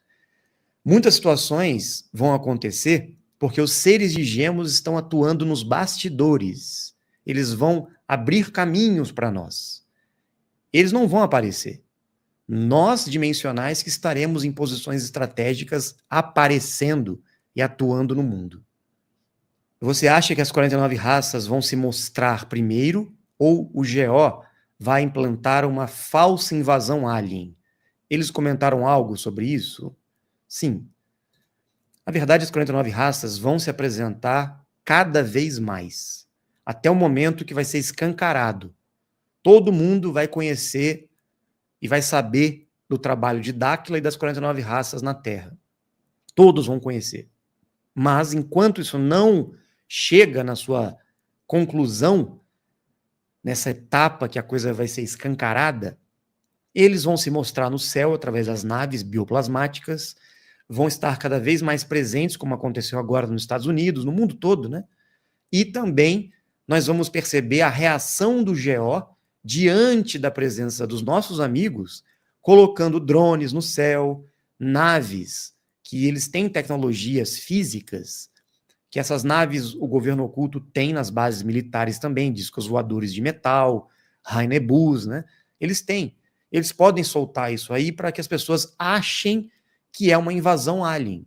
Muitas situações vão acontecer porque os seres de Gêmeos estão atuando nos bastidores. Eles vão abrir caminhos para nós. Eles não vão aparecer. Nós, dimensionais, que estaremos em posições estratégicas aparecendo e atuando no mundo. Você acha que as 49 raças vão se mostrar primeiro ou o GO vai implantar uma falsa invasão alien? Eles comentaram algo sobre isso? Sim. Na verdade, as 49 raças vão se apresentar cada vez mais, até o momento que vai ser escancarado. Todo mundo vai conhecer e vai saber do trabalho de Dáquila e das 49 raças na Terra. Todos vão conhecer. Mas, enquanto isso não chega na sua conclusão, nessa etapa que a coisa vai ser escancarada, eles vão se mostrar no céu através das naves bioplasmáticas, vão estar cada vez mais presentes, como aconteceu agora nos Estados Unidos, no mundo todo, né? E também nós vamos perceber a reação do GO diante da presença dos nossos amigos, colocando drones no céu, naves, que eles têm tecnologias físicas, que essas naves o governo oculto tem nas bases militares também, discos voadores de metal, Rainebus, né? Eles têm. Eles podem soltar isso aí para que as pessoas achem que é uma invasão alien,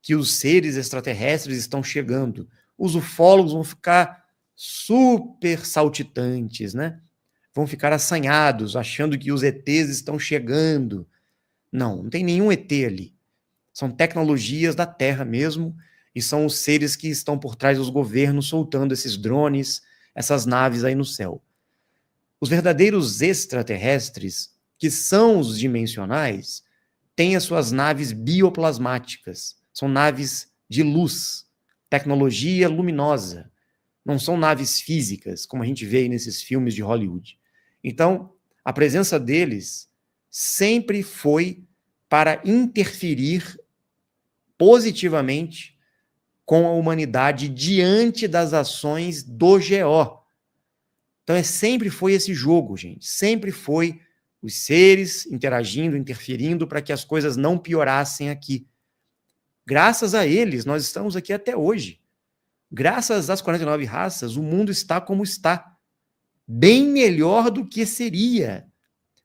que os seres extraterrestres estão chegando. Os ufólogos vão ficar super saltitantes, né? Vão ficar assanhados, achando que os ETs estão chegando. Não tem nenhum ET ali. São tecnologias da Terra mesmo, e são os seres que estão por trás dos governos soltando esses drones, essas naves aí no céu. Os verdadeiros extraterrestres, que são os dimensionais, têm as suas naves bioplasmáticas. São naves de luz, tecnologia luminosa. Não são naves físicas, como a gente vê aí nesses filmes de Hollywood. Então, a presença deles sempre foi para interferir positivamente com a humanidade diante das ações do GO. Então, sempre foi esse jogo, gente. Sempre foi os seres interagindo, interferindo para que as coisas não piorassem aqui. Graças a eles, nós estamos aqui até hoje. Graças às 49 raças, o mundo está como está. Bem melhor do que seria.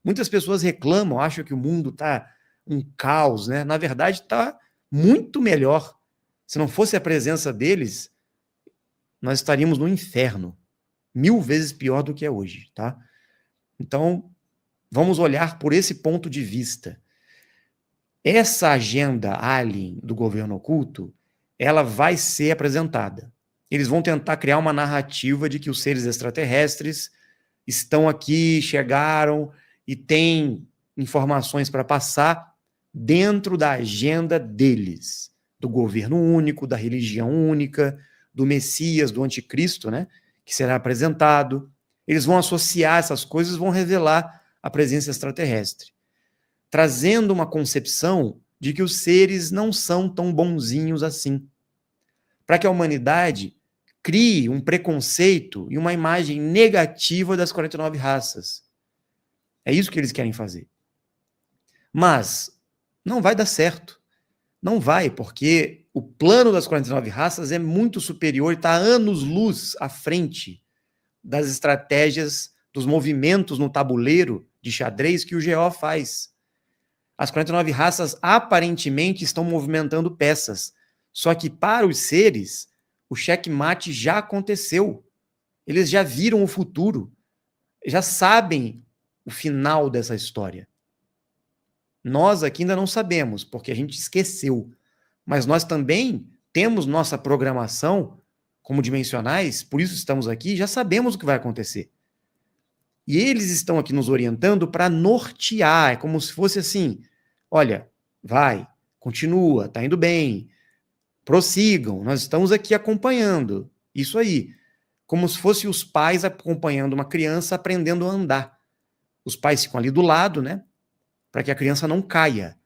Muitas pessoas reclamam, acham que o mundo está um caos, né? Na verdade, está muito melhor. Se não fosse a presença deles, nós estaríamos no inferno. 1000 vezes pior do que é hoje, tá? Então, vamos olhar por esse ponto de vista. Essa agenda alien do governo oculto, ela vai ser apresentada. Eles vão tentar criar uma narrativa de que os seres extraterrestres estão aqui, chegaram e têm informações para passar dentro da agenda deles, do governo único, da religião única, do Messias, do anticristo, né, que será apresentado. Eles vão associar essas coisas, vão revelar a presença extraterrestre, trazendo uma concepção de que os seres não são tão bonzinhos assim, para que a humanidade crie um preconceito e uma imagem negativa das 49 raças. É isso que eles querem fazer. Mas não vai dar certo. Não vai, porque o plano das 49 raças é muito superior e está anos-luz à frente das estratégias, dos movimentos no tabuleiro de xadrez que o GO faz. As 49 raças aparentemente estão movimentando peças, só que para os seres, o checkmate já aconteceu. Eles já viram o futuro, já sabem o final dessa história. Nós aqui ainda não sabemos, porque a gente esqueceu. Mas nós também temos nossa programação como dimensionais, por isso estamos aqui, já sabemos o que vai acontecer. E eles estão aqui nos orientando para nortear, é como se fosse assim, olha, vai, continua, tá indo bem, prossigam, nós estamos aqui acompanhando, isso aí, como se fosse os pais acompanhando uma criança aprendendo a andar. Os pais ficam ali do lado, né, para que a criança não caia.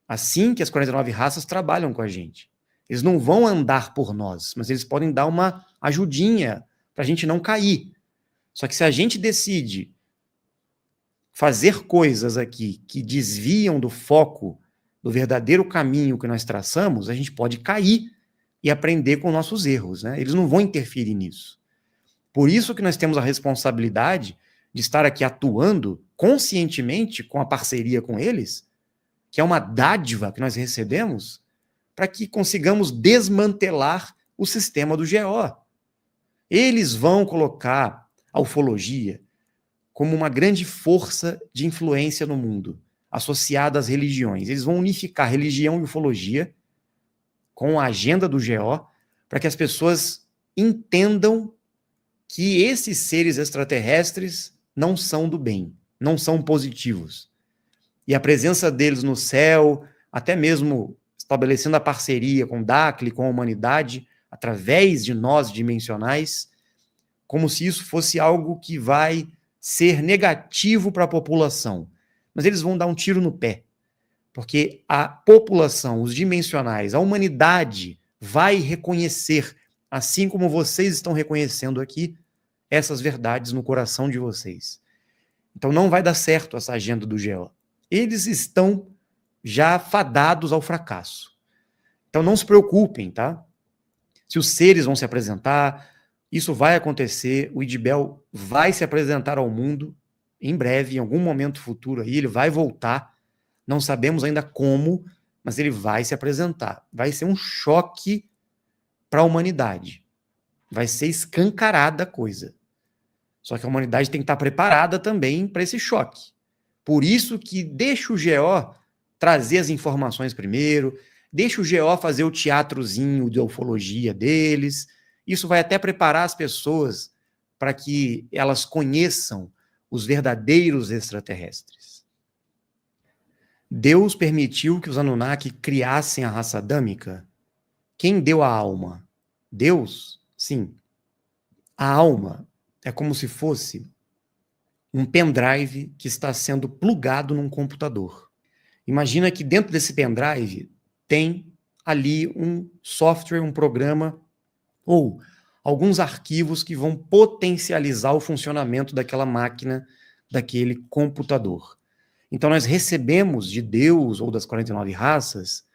Assim que as 49 raças trabalham com a gente. Eles não vão andar por nós, mas eles podem dar uma ajudinha para a gente não cair. Só que se a gente decide fazer coisas aqui que desviam do foco do verdadeiro caminho que nós traçamos, a gente pode cair e aprender com nossos erros, né? Eles não vão interferir nisso. Por isso que nós temos a responsabilidade de estar aqui atuando conscientemente com a parceria com eles, que é uma dádiva que nós recebemos, para que consigamos desmantelar o sistema do GO. Eles vão colocar a ufologia como uma grande força de influência no mundo, associada às religiões. Eles vão unificar religião e ufologia com a agenda do GO, para que as pessoas entendam que esses seres extraterrestres não são do bem, não são positivos. E a presença deles no céu, até mesmo estabelecendo a parceria com Dacli, com a humanidade, através de nós dimensionais, como se isso fosse algo que vai ser negativo para a população. Mas eles vão dar um tiro no pé, porque a população, os dimensionais, a humanidade vai reconhecer, assim como vocês estão reconhecendo aqui, essas verdades no coração de vocês. Então não vai dar certo essa agenda do GO. Eles estão já fadados ao fracasso. Então não se preocupem, tá? Se os seres vão se apresentar, isso vai acontecer, o Idibel vai se apresentar ao mundo em breve, em algum momento futuro aí, ele vai voltar, não sabemos ainda como, mas ele vai se apresentar. Vai ser um choque para a humanidade. Vai ser escancarada a coisa. Só que a humanidade tem que estar preparada também para esse choque. Por isso que deixa o GO trazer as informações primeiro, deixa o GO fazer o teatrozinho de ufologia deles. Isso vai até preparar as pessoas para que elas conheçam os verdadeiros extraterrestres. Deus permitiu que os Anunnaki criassem a raça adâmica? Quem deu a alma? Deus? Sim. A alma é como se fosse um pendrive que está sendo plugado num computador. Imagina que dentro desse pendrive tem ali um software, um programa ou alguns arquivos que vão potencializar o funcionamento daquela máquina, daquele computador. Então nós recebemos de Deus ou das 49 raças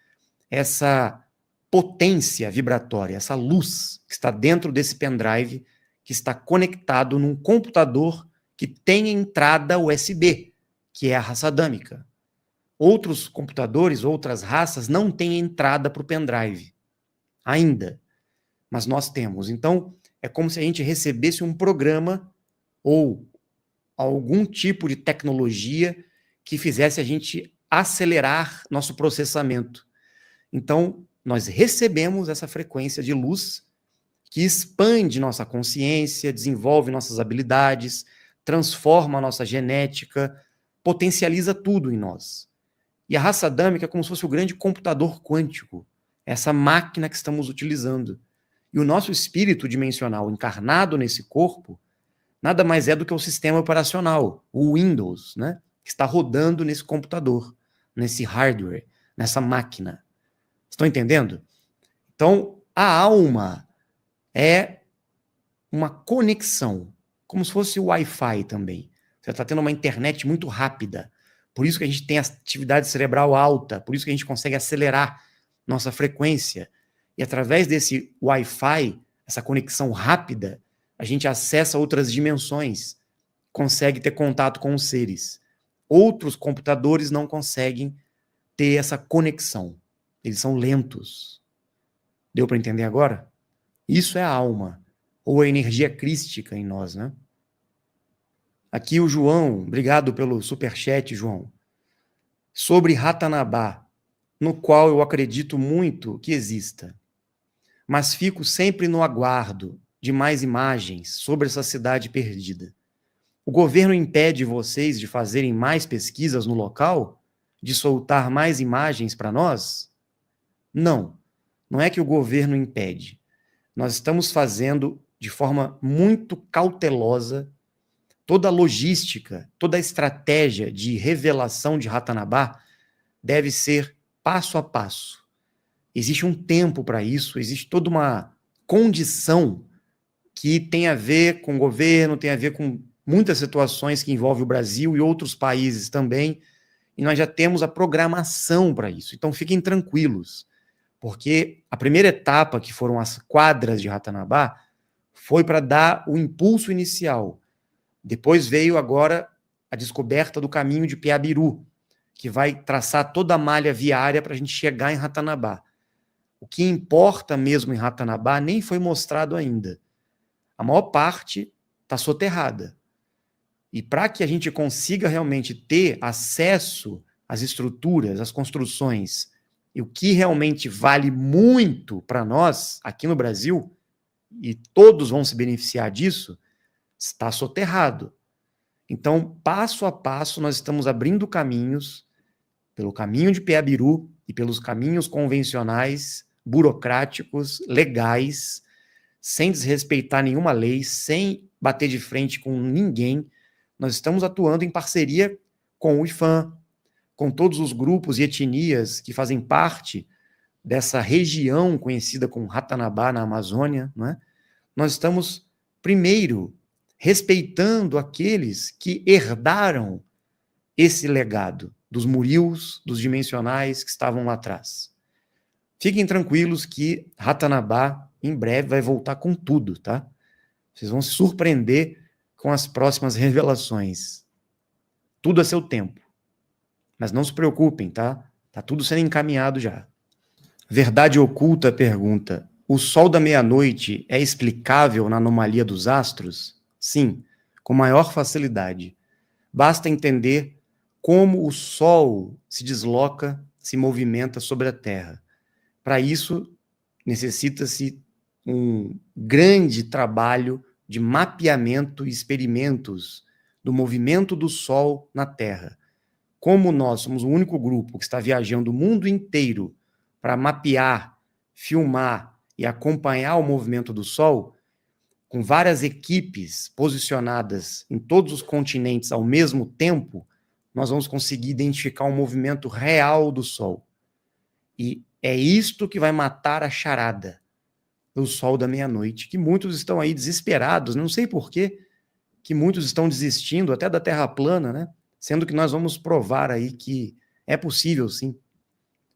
essa potência vibratória, essa luz que está dentro desse pendrive, que está conectado num computador que tem entrada USB, que é a raça adâmica. Outros computadores, outras raças não têm entrada para o pendrive, ainda. Mas nós temos. Então, é como se a gente recebesse um programa ou algum tipo de tecnologia que fizesse a gente acelerar nosso processamento. Então, nós recebemos essa frequência de luz que expande nossa consciência, desenvolve nossas habilidades, transforma a nossa genética, potencializa tudo em nós. E a raça adâmica é como se fosse o grande computador quântico, essa máquina que estamos utilizando. E o nosso espírito dimensional encarnado nesse corpo nada mais é do que o sistema operacional, o Windows, né? Que está rodando nesse computador, nesse hardware, nessa máquina. Estão entendendo? Então, a alma é uma conexão, como se fosse o Wi-Fi também. Você está tendo uma internet muito rápida, por isso que a gente tem atividade cerebral alta, por isso que a gente consegue acelerar nossa frequência. E através desse Wi-Fi, essa conexão rápida, a gente acessa outras dimensões, consegue ter contato com os seres. Outros computadores não conseguem ter essa conexão. Eles são lentos. Deu para entender agora? Isso é a alma, ou a energia crística em nós, né? Aqui o João, obrigado pelo superchat, João. Sobre Ratanabá, no qual eu acredito muito que exista. Mas fico sempre no aguardo de mais imagens sobre essa cidade perdida. O governo impede vocês de fazerem mais pesquisas no local? De soltar mais imagens para nós? Não, não é que o governo impede. Nós estamos fazendo de forma muito cautelosa toda a logística, toda a estratégia de revelação de Ratanabá deve ser passo a passo. Existe um tempo para isso, existe toda uma condição que tem a ver com o governo, tem a ver com muitas situações que envolvem o Brasil e outros países também, e nós já temos a programação para isso. Então fiquem tranquilos, porque a primeira etapa, que foram as quadras de Ratanabá, foi para dar o impulso inicial. Depois veio agora a descoberta do caminho de Piabiru, que vai traçar toda a malha viária para a gente chegar em Ratanabá. O que importa mesmo em Ratanabá nem foi mostrado ainda. A maior parte está soterrada. E para que a gente consiga realmente ter acesso às estruturas, às construções, e o que realmente vale muito para nós aqui no Brasil, e todos vão se beneficiar disso, está soterrado. Então, passo a passo, nós estamos abrindo caminhos, pelo caminho de Piabiru e pelos caminhos convencionais, burocráticos, legais, sem desrespeitar nenhuma lei, sem bater de frente com ninguém. Nós estamos atuando em parceria com o IPHAN, com todos os grupos e etnias que fazem parte dessa região conhecida como Ratanabá, na Amazônia, não é? Nós estamos, primeiro, respeitando aqueles que herdaram esse legado dos Murius, dos dimensionais que estavam lá atrás. Fiquem tranquilos que Ratanabá, em breve, vai voltar com tudo, tá? Vocês vão se surpreender com as próximas revelações. Tudo a seu tempo. Mas não se preocupem, tá? Tá tudo sendo encaminhado já. Verdade Oculta pergunta: o sol da meia-noite é explicável na anomalia dos astros? Sim, com maior facilidade. Basta entender como o sol se desloca, se movimenta sobre a Terra. Para isso, necessita-se um grande trabalho de mapeamento e experimentos do movimento do Sol na Terra. Como nós somos o único grupo que está viajando o mundo inteiro para mapear, filmar e acompanhar o movimento do Sol, com várias equipes posicionadas em todos os continentes ao mesmo tempo, nós vamos conseguir identificar um movimento real do Sol. E é isto que vai matar a charada do sol da meia-noite, que muitos estão aí desesperados, não sei por quê, que muitos estão desistindo até da Terra plana, né? Sendo que nós vamos provar aí que é possível, sim,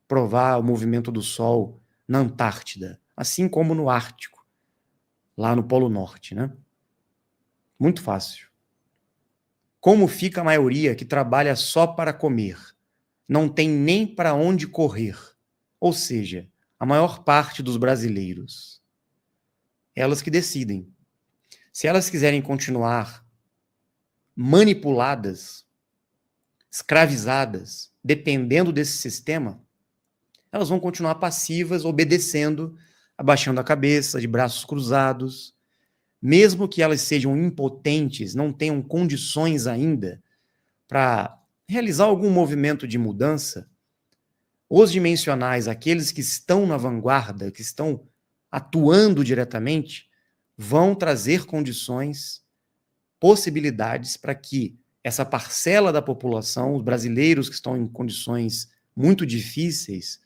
provar o movimento do Sol na Antártida, assim como no Ártico, lá no Polo Norte, né? Muito fácil. Como fica a maioria que trabalha só para comer? Não tem nem para onde correr. Ou seja, a maior parte dos brasileiros. Elas que decidem. Se elas quiserem continuar manipuladas, escravizadas, dependendo desse sistema, elas vão continuar passivas, obedecendo, abaixando a cabeça, de braços cruzados, mesmo que elas sejam impotentes, não tenham condições ainda para realizar algum movimento de mudança. Os dimensionais, aqueles que estão na vanguarda, que estão atuando diretamente, vão trazer condições, possibilidades para que essa parcela da população, os brasileiros que estão em condições muito difíceis,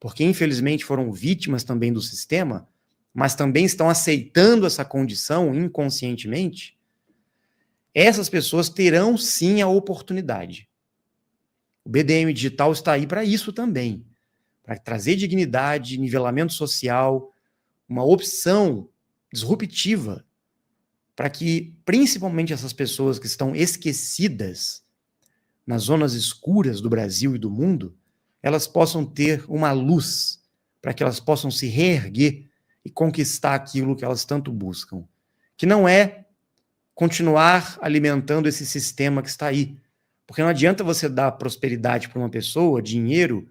porque infelizmente foram vítimas também do sistema, mas também estão aceitando essa condição inconscientemente, essas pessoas terão sim a oportunidade. O BDM Digital está aí para isso também, para trazer dignidade, nivelamento social, uma opção disruptiva para que, principalmente essas pessoas que estão esquecidas nas zonas escuras do Brasil e do mundo, elas possam ter uma luz, para que elas possam se reerguer e conquistar aquilo que elas tanto buscam, que não é continuar alimentando esse sistema que está aí. Porque não adianta você dar prosperidade para uma pessoa, dinheiro,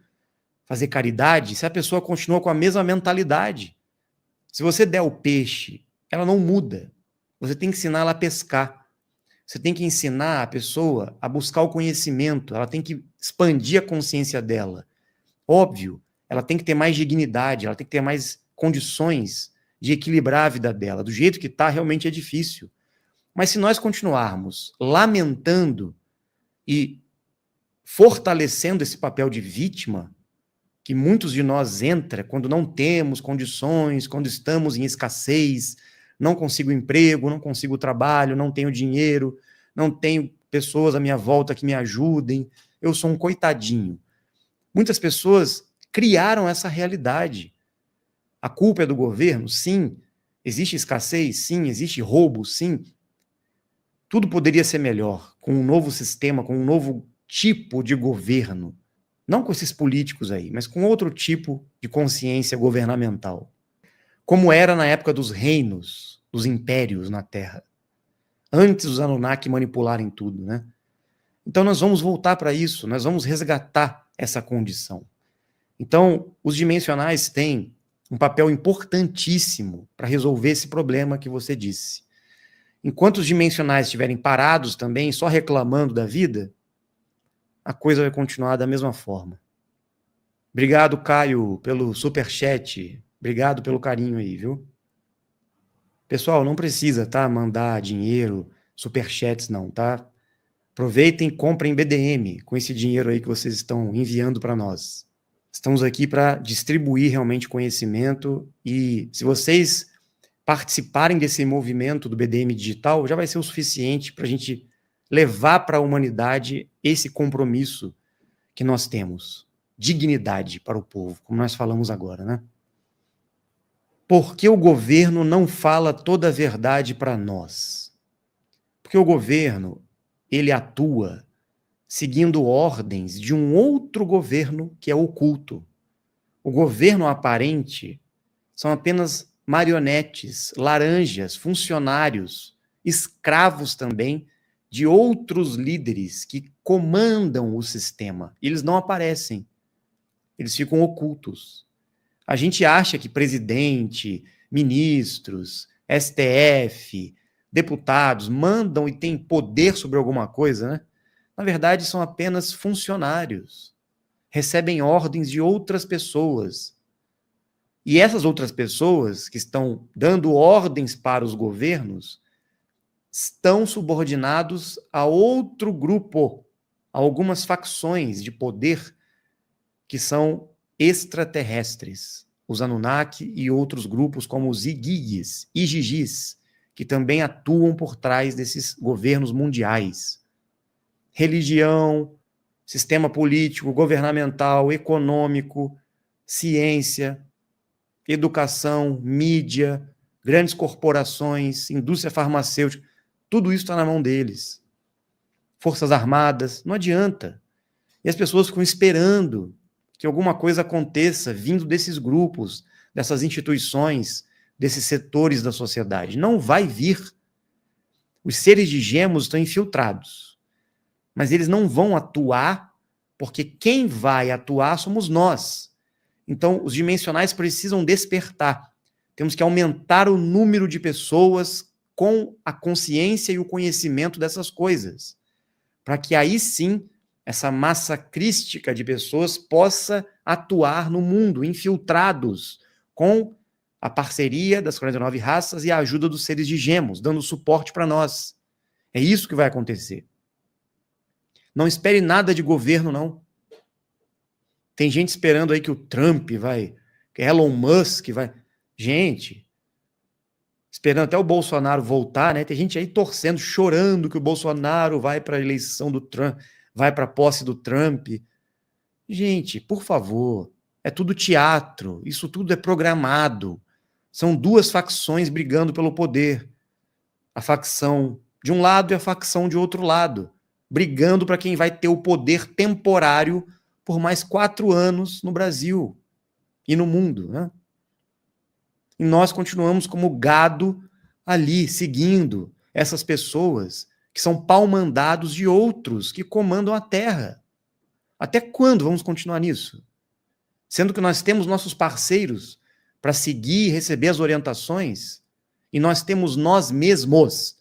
fazer caridade, se a pessoa continua com a mesma mentalidade. Se você der o peixe, ela não muda. Você tem que ensinar ela a pescar. Você tem que ensinar a pessoa a buscar o conhecimento. Ela tem que expandir a consciência dela. Óbvio, ela tem que ter mais dignidade, ela tem que ter mais condições de equilibrar a vida dela. Do jeito que está, realmente é difícil. Mas se nós continuarmos lamentando e fortalecendo esse papel de vítima, que muitos de nós entra quando não temos condições, quando estamos em escassez, não consigo emprego, não consigo trabalho, não tenho dinheiro, não tenho pessoas à minha volta que me ajudem, eu sou um coitadinho. Muitas pessoas criaram essa realidade. A culpa é do governo? Sim. Existe escassez? Sim. Existe roubo? Sim. Tudo poderia ser melhor com um novo sistema, com um novo tipo de governo. Não com esses políticos aí, mas com outro tipo de consciência governamental. Como era na época dos reinos, dos impérios na Terra. Antes dos Anunnaki manipularem tudo, né? Então nós vamos voltar para isso, nós vamos resgatar essa condição. Então, os dimensionais têm um papel importantíssimo para resolver esse problema que você disse. Enquanto os dimensionais estiverem parados também, só reclamando da vida, a coisa vai continuar da mesma forma. Obrigado, Caio, pelo superchat. Obrigado pelo carinho aí, viu? Pessoal, não precisa, tá? Mandar dinheiro, superchats não, tá? Aproveitem e comprem BDM com esse dinheiro aí que vocês estão enviando para nós. Estamos aqui para distribuir realmente conhecimento e se vocês participarem desse movimento do BDM digital, já vai ser o suficiente para a gente levar para a humanidade esse compromisso que nós temos. Dignidade para o povo, como nós falamos agora, né? Por que o governo não fala toda a verdade para nós? Porque o governo, ele atua seguindo ordens de um outro governo que é oculto. O governo aparente são apenas marionetes, laranjas, funcionários, escravos também de outros líderes que comandam o sistema. Eles não aparecem, eles ficam ocultos. A gente acha que presidente, ministros, STF, deputados mandam e têm poder sobre alguma coisa, né? Na verdade, são apenas funcionários. Recebem ordens de outras pessoas. E essas outras pessoas que estão dando ordens para os governos estão subordinados a outro grupo, a algumas facções de poder que são extraterrestres, os Anunnaki e outros grupos como os Igigis, Igigis, que também atuam por trás desses governos mundiais. Religião, sistema político, governamental, econômico, ciência, educação, mídia, grandes corporações, indústria farmacêutica, tudo isso está na mão deles. Forças armadas, não adianta. E as pessoas ficam esperando que alguma coisa aconteça vindo desses grupos, dessas instituições, desses setores da sociedade. Não vai vir. Os seres de Gêmeos estão infiltrados, mas eles não vão atuar, porque quem vai atuar somos nós. Então, os dimensionais precisam despertar. Temos que aumentar o número de pessoas com a consciência e o conhecimento dessas coisas, para que aí sim essa massa crística de pessoas possa atuar no mundo, infiltrados, com a parceria das 49 raças e a ajuda dos seres de Gêmeos, dando suporte para nós. É isso que vai acontecer. Não espere nada de governo, não. Tem gente esperando aí que o Trump vai, que Elon Musk vai... Gente, esperando até o Bolsonaro voltar, né? Tem gente aí torcendo, chorando que o Bolsonaro vai para a eleição do Trump, vai para a posse do Trump. Gente, por favor, é tudo teatro, isso tudo é programado. São duas facções brigando pelo poder. A facção de um lado e a facção de outro lado, brigando para quem vai ter o poder temporário por mais 4 anos no Brasil e no mundo, né? E nós continuamos como gado ali, seguindo essas pessoas que são pau-mandados de outros que comandam a Terra. Até quando vamos continuar nisso? Sendo que nós temos nossos parceiros para seguir e receber as orientações, e nós temos nós mesmos,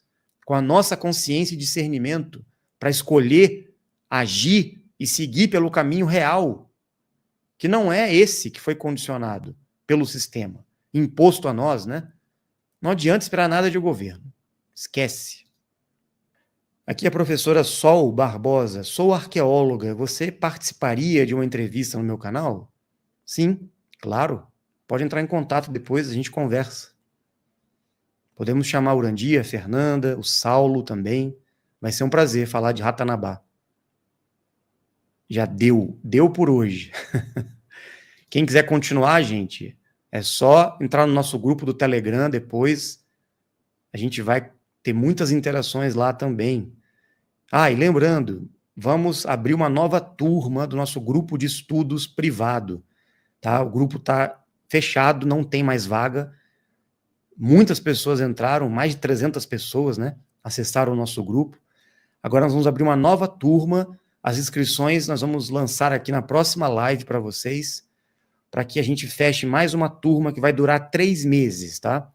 com a nossa consciência e discernimento, para escolher, agir e seguir pelo caminho real, que não é esse que foi condicionado pelo sistema, imposto a nós, né? Não adianta esperar nada de governo. Esquece. Aqui a professora Sol Barbosa. Sou arqueóloga. Você participaria de uma entrevista no meu canal? Sim, claro. Pode entrar em contato depois, a gente conversa. Podemos chamar a Urandia, a Fernanda, o Saulo também. Vai ser um prazer falar de Ratanabá. Já deu por hoje. Quem quiser continuar, gente, é só entrar no nosso grupo do Telegram depois. A gente vai ter muitas interações lá também. Ah, e lembrando, vamos abrir uma nova turma do nosso grupo de estudos privado. Tá? O grupo está fechado, não tem mais vaga. Muitas pessoas entraram, mais de 300 pessoas, né? Acessaram o nosso grupo. Agora nós vamos abrir uma nova turma. As inscrições nós vamos lançar aqui na próxima live para vocês, para que a gente feche mais uma turma que vai durar 3 meses, tá?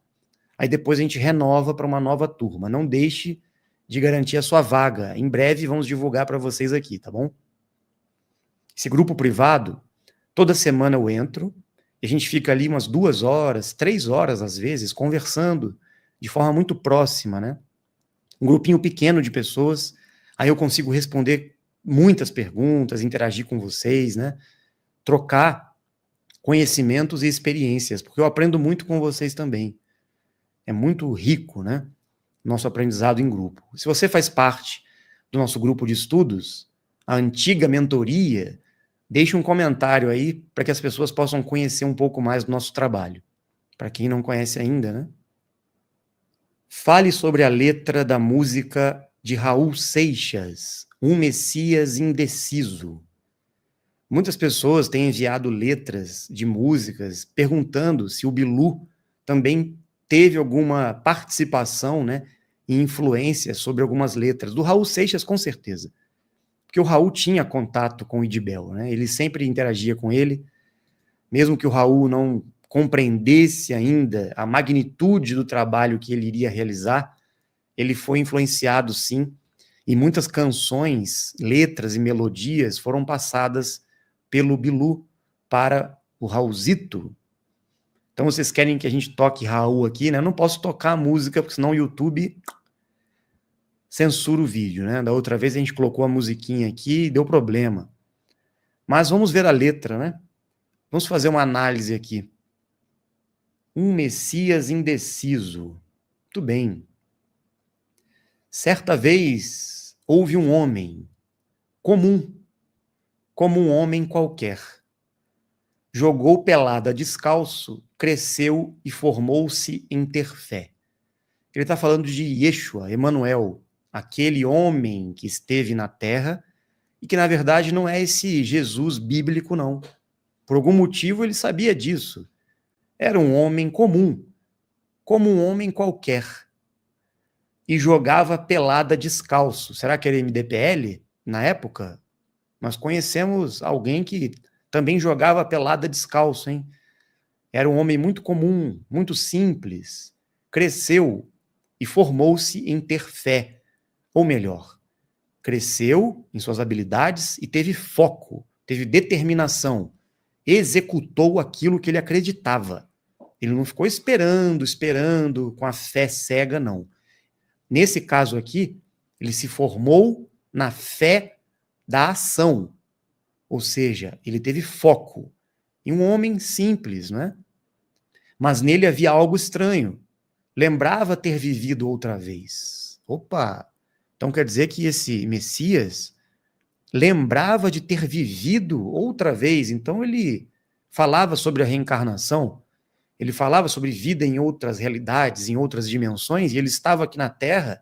Aí depois a gente renova para uma nova turma. Não deixe de garantir a sua vaga. Em breve vamos divulgar para vocês aqui, tá bom? Esse grupo privado, Toda semana eu entro, e a gente fica ali umas 2 horas, 3 horas às vezes, conversando de forma muito próxima, né? Um grupinho pequeno de pessoas, aí eu consigo responder muitas perguntas, interagir com vocês, né? Trocar conhecimentos e experiências, porque eu aprendo muito com vocês também. É muito rico, né? Nosso aprendizado em grupo. Se você faz parte do nosso grupo de estudos, a antiga mentoria, deixe um comentário aí para que as pessoas possam conhecer um pouco mais do nosso trabalho. Para quem não conhece ainda, né? Fale sobre a letra da música de Raul Seixas, Um Messias Indeciso. Muitas pessoas têm enviado letras de músicas perguntando se o Bilu também teve alguma participação, né, e influência sobre algumas letras. Do Raul Seixas, com certeza. Porque o Raul tinha contato com o Idibel, né? Ele sempre interagia com ele, mesmo que o Raul não compreendesse ainda a magnitude do trabalho que ele iria realizar, ele foi influenciado, sim, e muitas canções, letras e melodias foram passadas pelo Bilu para o Raulzito. Então vocês querem que a gente toque Raul aqui, né? Eu não posso tocar a música, porque senão o YouTube censura o vídeo, né? Da outra vez a gente colocou a musiquinha aqui e deu problema. Mas vamos ver a letra, né? Vamos fazer uma análise aqui. Um Messias indeciso. Muito bem. Certa vez houve um homem comum, como um homem qualquer. Jogou pelada descalço, cresceu e formou-se em ter fé. Ele está falando de Yeshua, Emanuel, aquele homem que esteve na terra e que, na verdade, não é esse Jesus bíblico, não. Por algum motivo, ele sabia disso. Era um homem comum, como um homem qualquer. E jogava pelada descalço. Será que era MDPL na época? Nós conhecemos alguém que também jogava pelada descalço, hein? Era um homem muito comum, muito simples. Cresceu e formou-se em ter fé. Ou melhor, cresceu em suas habilidades e teve foco, teve determinação. Executou aquilo que ele acreditava. Ele não ficou esperando com a fé cega, não. Nesse caso aqui, ele se formou na fé da ação. Ou seja, ele teve foco. E um homem simples, né? Mas nele havia algo estranho. Lembrava ter vivido outra vez. Opa! Então quer dizer que esse Messias lembrava de ter vivido outra vez. Então ele falava sobre a reencarnação, ele falava sobre vida em outras realidades, em outras dimensões, e ele estava aqui na Terra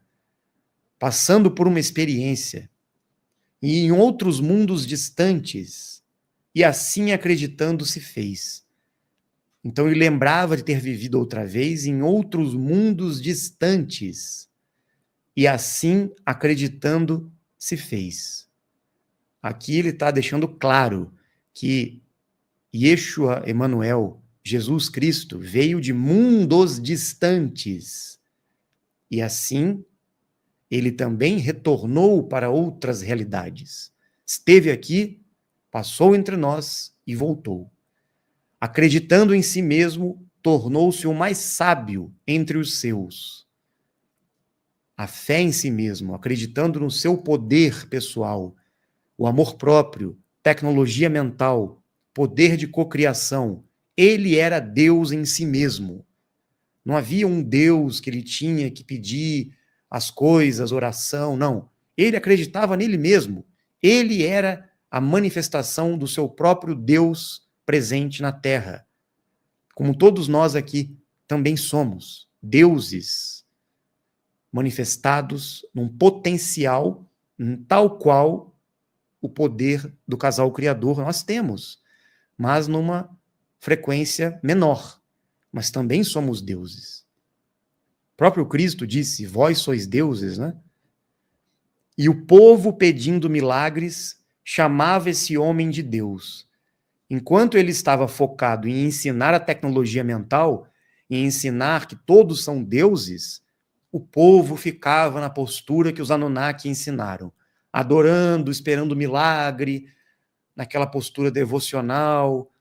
passando por uma experiência e em outros mundos distantes, e assim acreditando se fez. Então ele lembrava de ter vivido outra vez em outros mundos distantes, e assim acreditando se fez. Aqui ele está deixando claro que Yeshua, Emanuel, Jesus Cristo, veio de mundos distantes, e assim ele também retornou para outras realidades. Esteve aqui, passou entre nós e voltou. Acreditando em si mesmo, tornou-se o mais sábio entre os seus. A fé em si mesmo, acreditando no seu poder pessoal, o amor próprio, tecnologia mental, poder de cocriação, ele era Deus em si mesmo. Não havia um Deus que ele tinha que pedir as coisas, oração, não. Ele acreditava nele mesmo. Ele era a manifestação do seu próprio Deus presente na Terra. Como todos nós aqui também somos deuses manifestados num potencial tal qual o poder do casal criador nós temos, mas numa frequência menor. Mas também somos deuses. O próprio Cristo disse, vós sois deuses, né? E o povo, pedindo milagres, chamava esse homem de Deus. Enquanto ele estava focado em ensinar a tecnologia mental, em ensinar que todos são deuses, o povo ficava na postura que os Anunnaki ensinaram, adorando, esperando milagre, naquela postura devocional,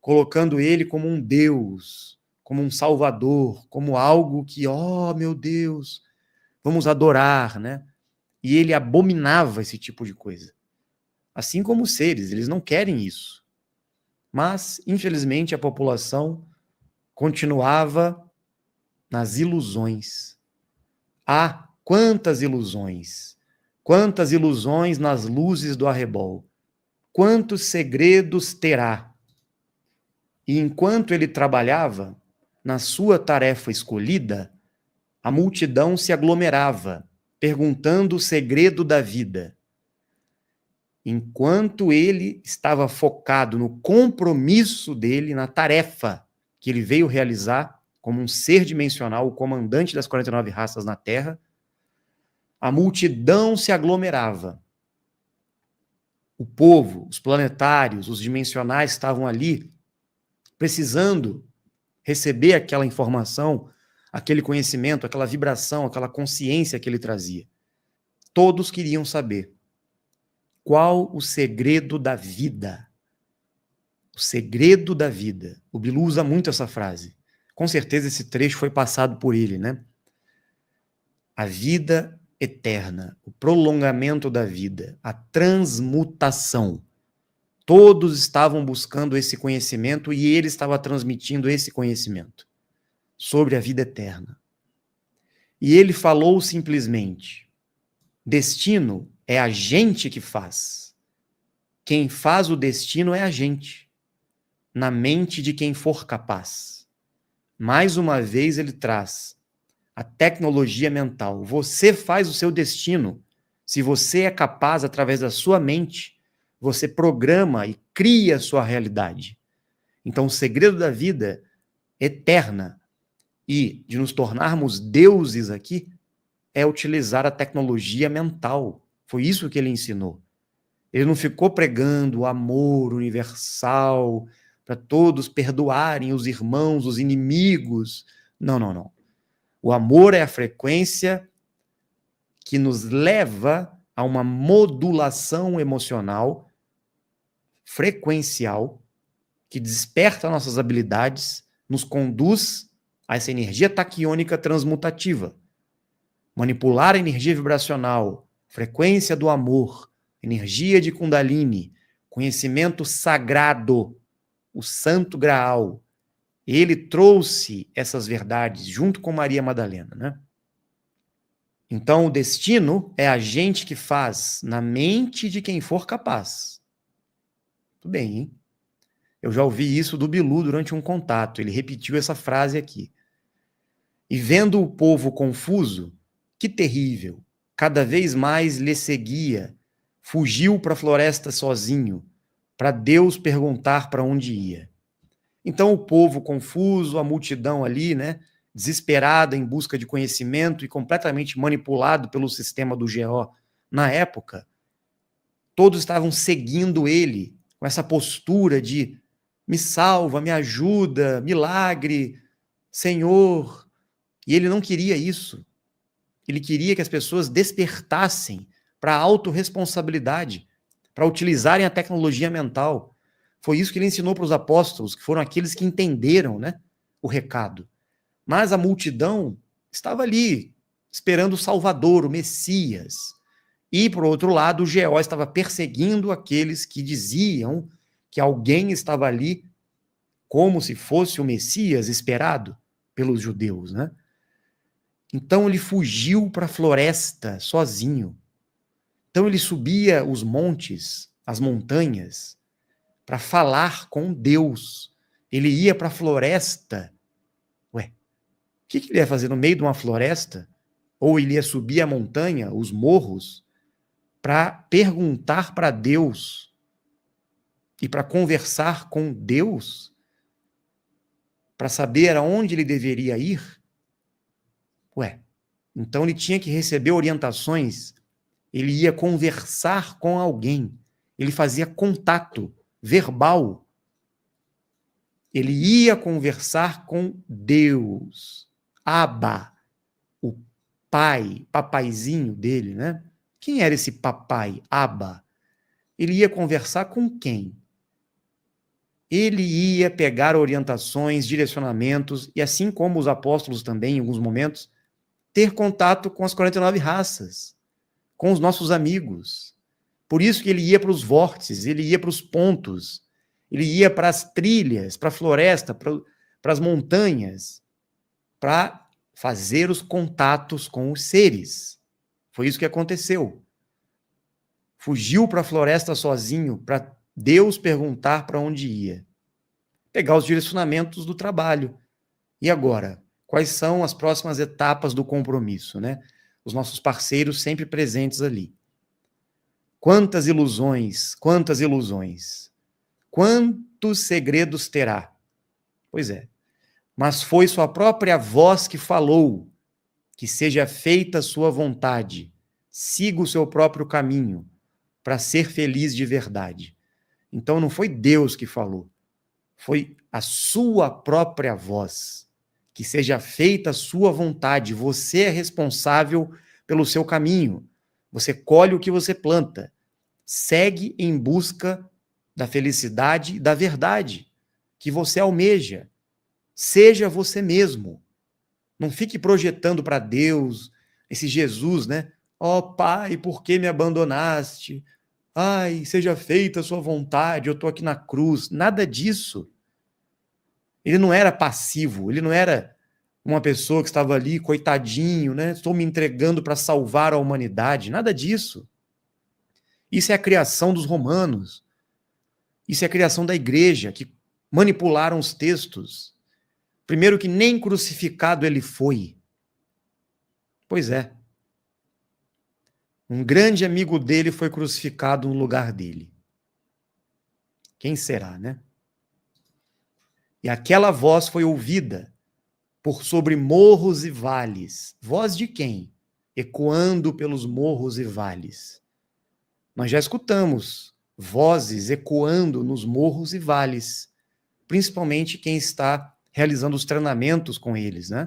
colocando ele como um Deus, como um Salvador, como algo que, oh, meu Deus, vamos adorar, né? E ele abominava esse tipo de coisa. Assim como os seres, eles não querem isso. Mas, infelizmente, a população continuava nas ilusões. Ah, quantas ilusões! Quantas ilusões nas luzes do arrebol! Quantos segredos terá! E enquanto ele trabalhava, na sua tarefa escolhida, a multidão se aglomerava, perguntando o segredo da vida. Enquanto ele estava focado no compromisso dele, na tarefa que ele veio realizar como um ser dimensional, o comandante das 49 raças na Terra, a multidão se aglomerava. O povo, os planetários, os dimensionais estavam ali precisando receber aquela informação, aquele conhecimento, aquela vibração, aquela consciência que ele trazia. Todos queriam saber qual o segredo da vida. O segredo da vida. O Bilu usa muito essa frase. Com certeza esse trecho foi passado por ele, né? A vida eterna, o prolongamento da vida, a transmutação. Todos estavam buscando esse conhecimento e ele estava transmitindo esse conhecimento sobre a vida eterna. E ele falou simplesmente: destino é a gente que faz. Quem faz o destino é a gente, na mente de quem for capaz. Mais uma vez ele traz a tecnologia mental. Você faz o seu destino. Se você é capaz, através da sua mente, você programa e cria a sua realidade. Então, o segredo da vida eterna e de nos tornarmos deuses aqui é utilizar a tecnologia mental. Foi isso que ele ensinou. Ele não ficou pregando o amor universal para todos perdoarem os irmãos, os inimigos. Não, não, não. O amor é a frequência que nos leva a uma modulação emocional, frequencial, que desperta nossas habilidades, nos conduz a essa energia taquiônica transmutativa. Manipular a energia vibracional, frequência do amor, energia de Kundalini, conhecimento sagrado, o Santo Graal. Ele trouxe essas verdades junto com Maria Madalena, né? Então, o destino é a gente que faz na mente de quem for capaz. Tudo bem, hein? Eu já ouvi isso do Bilu durante um contato. Ele repetiu essa frase aqui. E vendo o povo confuso, que terrível, cada vez mais lhe seguia, fugiu para a floresta sozinho, para Deus perguntar para onde ia. Então o povo confuso, a multidão ali, né, desesperada em busca de conhecimento e completamente manipulado pelo sistema do GO na época, todos estavam seguindo ele com essa postura de me salva, me ajuda, milagre, Senhor. E ele não queria isso. Ele queria que as pessoas despertassem para a autorresponsabilidade, para utilizarem a tecnologia mental. Foi isso que ele ensinou para os apóstolos, que foram aqueles que entenderam, né, o recado. Mas a multidão estava ali, esperando o Salvador, o Messias. E, por outro lado, o GO estava perseguindo aqueles que diziam que alguém estava ali como se fosse o Messias esperado pelos judeus, né? Então ele fugiu para a floresta sozinho. Então ele subia os montes, as montanhas, para falar com Deus. Ele ia para a floresta. Ué, o que ele ia fazer no meio de uma floresta? Ou ele ia subir a montanha, os morros, para perguntar para Deus e para conversar com Deus, para saber aonde ele deveria ir? Ué, então ele tinha que receber orientações, ele ia conversar com alguém, ele fazia contato verbal, ele ia conversar com Deus, Abba, o pai, papaizinho dele, né? Quem era esse papai, Abba? Ele ia conversar com quem? Ele ia pegar orientações, direcionamentos, e assim como os apóstolos também, em alguns momentos, ter contato com as 49 raças, com os nossos amigos. Por isso que ele ia para os vórtices, ele ia para os pontos, ele ia para as trilhas, para a floresta, para as montanhas, para fazer os contatos com os seres. Foi isso que aconteceu. Fugiu para a floresta sozinho, para Deus perguntar para onde ia. Pegar os direcionamentos do trabalho. E agora? Quais são as próximas etapas do compromisso, né? Os nossos parceiros sempre presentes ali. Quantas ilusões, quantas ilusões. Quantos segredos terá? Pois é. Mas foi sua própria voz que falou, que seja feita a sua vontade, siga o seu próprio caminho, para ser feliz de verdade. Então não foi Deus que falou, foi a sua própria voz, que seja feita a sua vontade, você é responsável pelo seu caminho, você colhe o que você planta, segue em busca da felicidade e da verdade que você almeja. Seja você mesmo. Não fique projetando para Deus, esse Jesus, né? Ó Pai, por que me abandonaste? Ai, seja feita a sua vontade, eu estou aqui na cruz. Nada disso. Ele não era passivo, ele não era uma pessoa que estava ali, coitadinho, né? Estou me entregando para salvar a humanidade. Nada disso. Isso é a criação dos romanos. Isso é a criação da igreja, que manipularam os textos. Primeiro que nem crucificado ele foi. Pois é. Um grande amigo dele foi crucificado no lugar dele. Quem será, né? E aquela voz foi ouvida por sobre morros e vales. Voz de quem? Ecoando pelos morros e vales. Nós já escutamos vozes ecoando nos morros e vales, principalmente quem está realizando os treinamentos com eles, né?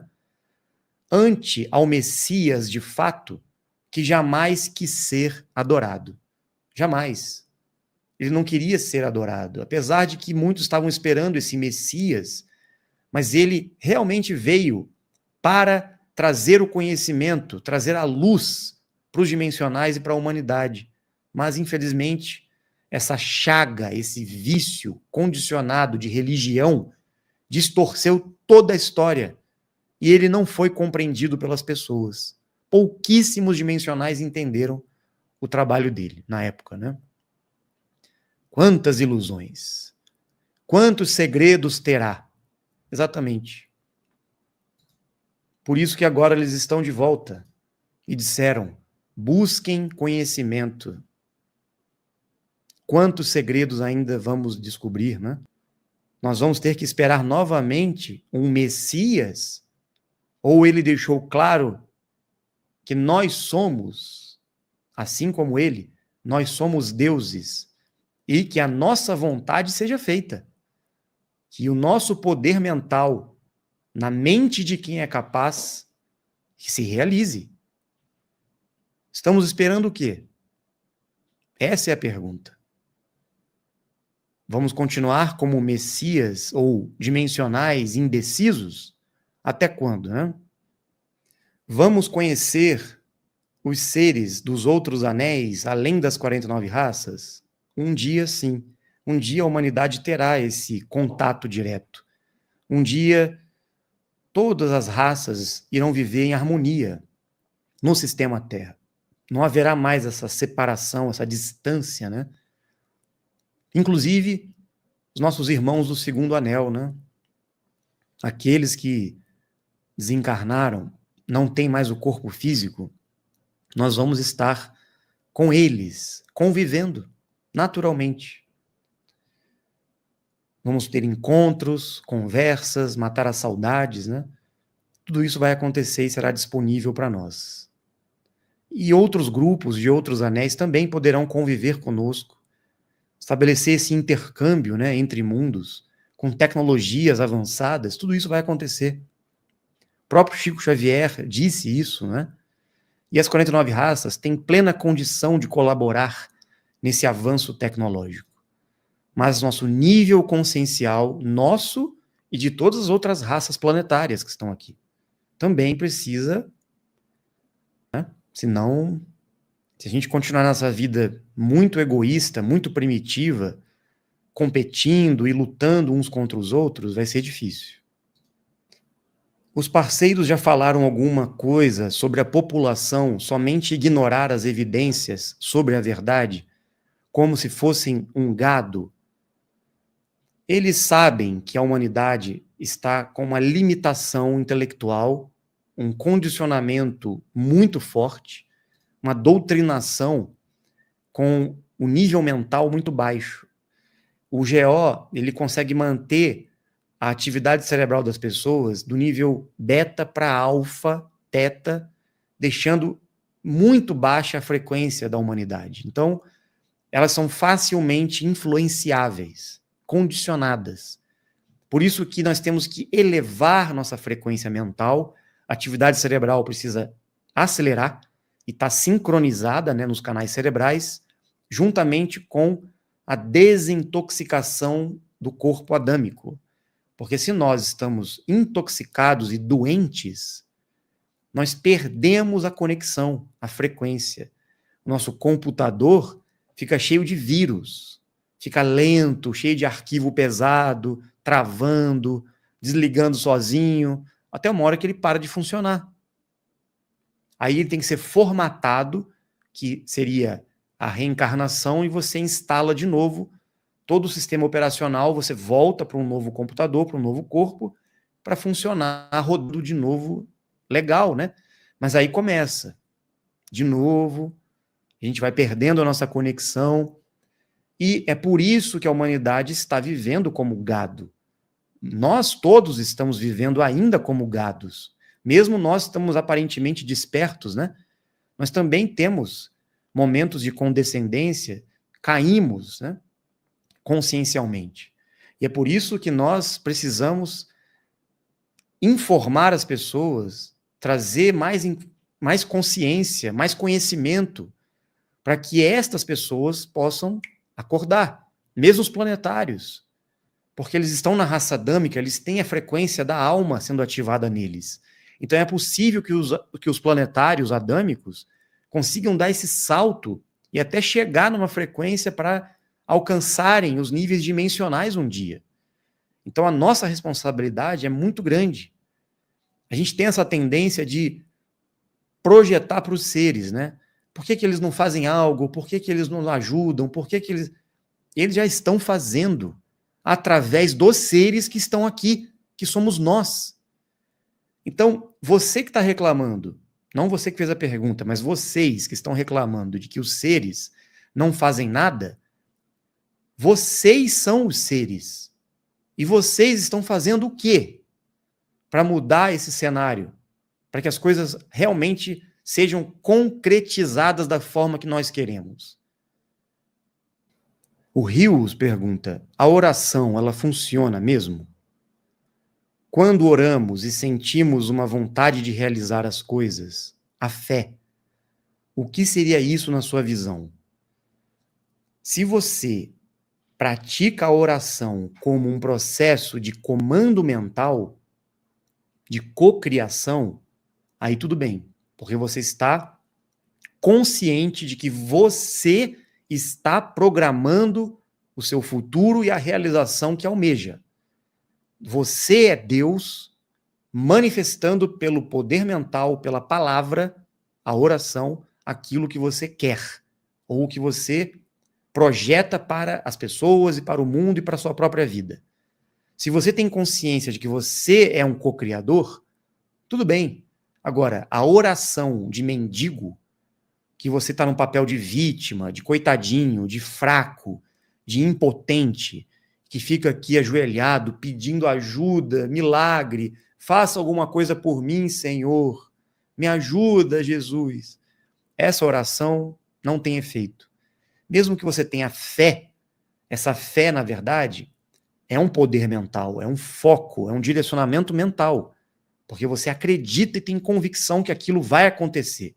Ante ao Messias de fato, que jamais quis ser adorado. Jamais. Ele não queria ser adorado, apesar de que muitos estavam esperando esse Messias, mas ele realmente veio para trazer o conhecimento, trazer a luz para os dimensionais e para a humanidade. Mas, infelizmente, essa chaga, esse vício condicionado de religião, distorceu toda a história e ele não foi compreendido pelas pessoas. Pouquíssimos dimensionais entenderam o trabalho dele na época, né? Quantas ilusões, quantos segredos terá? Exatamente. Por isso que agora eles estão de volta e disseram: busquem conhecimento. Quantos segredos ainda vamos descobrir, né? Nós vamos ter que esperar novamente um Messias? Ou ele deixou claro que nós somos, assim como ele, nós somos deuses, e que a nossa vontade seja feita, que o nosso poder mental, na mente de quem é capaz, que se realize. Estamos esperando o quê? Essa é a pergunta. Vamos continuar como Messias ou dimensionais indecisos? Até quando, né? Vamos conhecer os seres dos outros anéis, além das 49 raças? Um dia, sim. Um dia a humanidade terá esse contato direto. Um dia todas as raças irão viver em harmonia no sistema Terra. Não haverá mais essa separação, essa distância, né? Inclusive, os nossos irmãos do segundo anel, né? Aqueles que desencarnaram, não têm mais o corpo físico, nós vamos estar com eles, convivendo naturalmente. Vamos ter encontros, conversas, matar as saudades, né? Tudo isso vai acontecer e será disponível para nós. E outros grupos de outros anéis também poderão conviver conosco, estabelecer esse intercâmbio, né, entre mundos, com tecnologias avançadas, tudo isso vai acontecer. O próprio Chico Xavier disse isso, né? E as 49 raças têm plena condição de colaborar, nesse avanço tecnológico. Mas nosso nível consciencial, nosso e de todas as outras raças planetárias que estão aqui, também precisa, né? Senão, se a gente continuar nessa vida muito egoísta, muito primitiva, competindo e lutando uns contra os outros, vai ser difícil. Os parceiros já falaram alguma coisa sobre a população somente ignorar as evidências sobre a verdade, como se fossem um gado? Eles sabem que a humanidade está com uma limitação intelectual, um condicionamento muito forte, uma doutrinação com o nível mental muito baixo. O GO, ele consegue manter a atividade cerebral das pessoas do nível beta para alfa, teta, deixando muito baixa a frequência da humanidade. Então, elas são facilmente influenciáveis, condicionadas. Por isso que nós temos que elevar nossa frequência mental, a atividade cerebral precisa acelerar e está sincronizada, né, nos canais cerebrais, juntamente com a desintoxicação do corpo adâmico. Porque se nós estamos intoxicados e doentes, nós perdemos a conexão, a frequência. O nosso computador fica cheio de vírus, fica lento, cheio de arquivo pesado, travando, desligando sozinho, até uma hora que ele para de funcionar. Aí ele tem que ser formatado, que seria a reencarnação, e você instala de novo todo o sistema operacional, você volta para um novo computador, para um novo corpo, para funcionar, rodando de novo, legal, né? Mas aí começa, de novo, a gente vai perdendo a nossa conexão, e é por isso que a humanidade está vivendo como gado. Nós todos estamos vivendo ainda como gados. Mesmo nós estamos aparentemente despertos, né? Nós também temos momentos de condescendência, caímos, né? Consciencialmente. E é por isso que nós precisamos informar as pessoas, trazer mais consciência, mais conhecimento, para que estas pessoas possam acordar, mesmo os planetários, porque eles estão na raça adâmica, eles têm a frequência da alma sendo ativada neles. Então é possível que os planetários adâmicos consigam dar esse salto e até chegar numa frequência para alcançarem os níveis dimensionais um dia. Então a nossa responsabilidade é muito grande. A gente tem essa tendência de projetar para os seres, né? Por que eles não fazem algo? Por que eles não ajudam? Por que eles... Eles já estão fazendo através dos seres que estão aqui, que somos nós. Então, você que está reclamando, não você que fez a pergunta, mas vocês que estão reclamando de que os seres não fazem nada, vocês são os seres. E vocês estão fazendo o quê para mudar esse cenário? Para que as coisas realmente sejam concretizadas da forma que nós queremos. O Rios pergunta, a oração, ela funciona mesmo? Quando oramos e sentimos uma vontade de realizar as coisas, a fé, o que seria isso na sua visão? Se você pratica a oração como um processo de comando mental, de cocriação, aí tudo bem, porque você está consciente de que você está programando o seu futuro e a realização que almeja. Você é Deus manifestando pelo poder mental, pela palavra, a oração, aquilo que você quer, ou que você projeta para as pessoas e para o mundo e para a sua própria vida. Se você tem consciência de que você é um co-criador, tudo bem. Agora, a oração de mendigo, que você está num papel de vítima, de coitadinho, de fraco, de impotente, que fica aqui ajoelhado, pedindo ajuda, milagre, faça alguma coisa por mim, Senhor, me ajuda, Jesus. Essa oração não tem efeito. Mesmo que você tenha fé, essa fé, na verdade, é um poder mental, é um foco, é um direcionamento mental, porque você acredita e tem convicção que aquilo vai acontecer.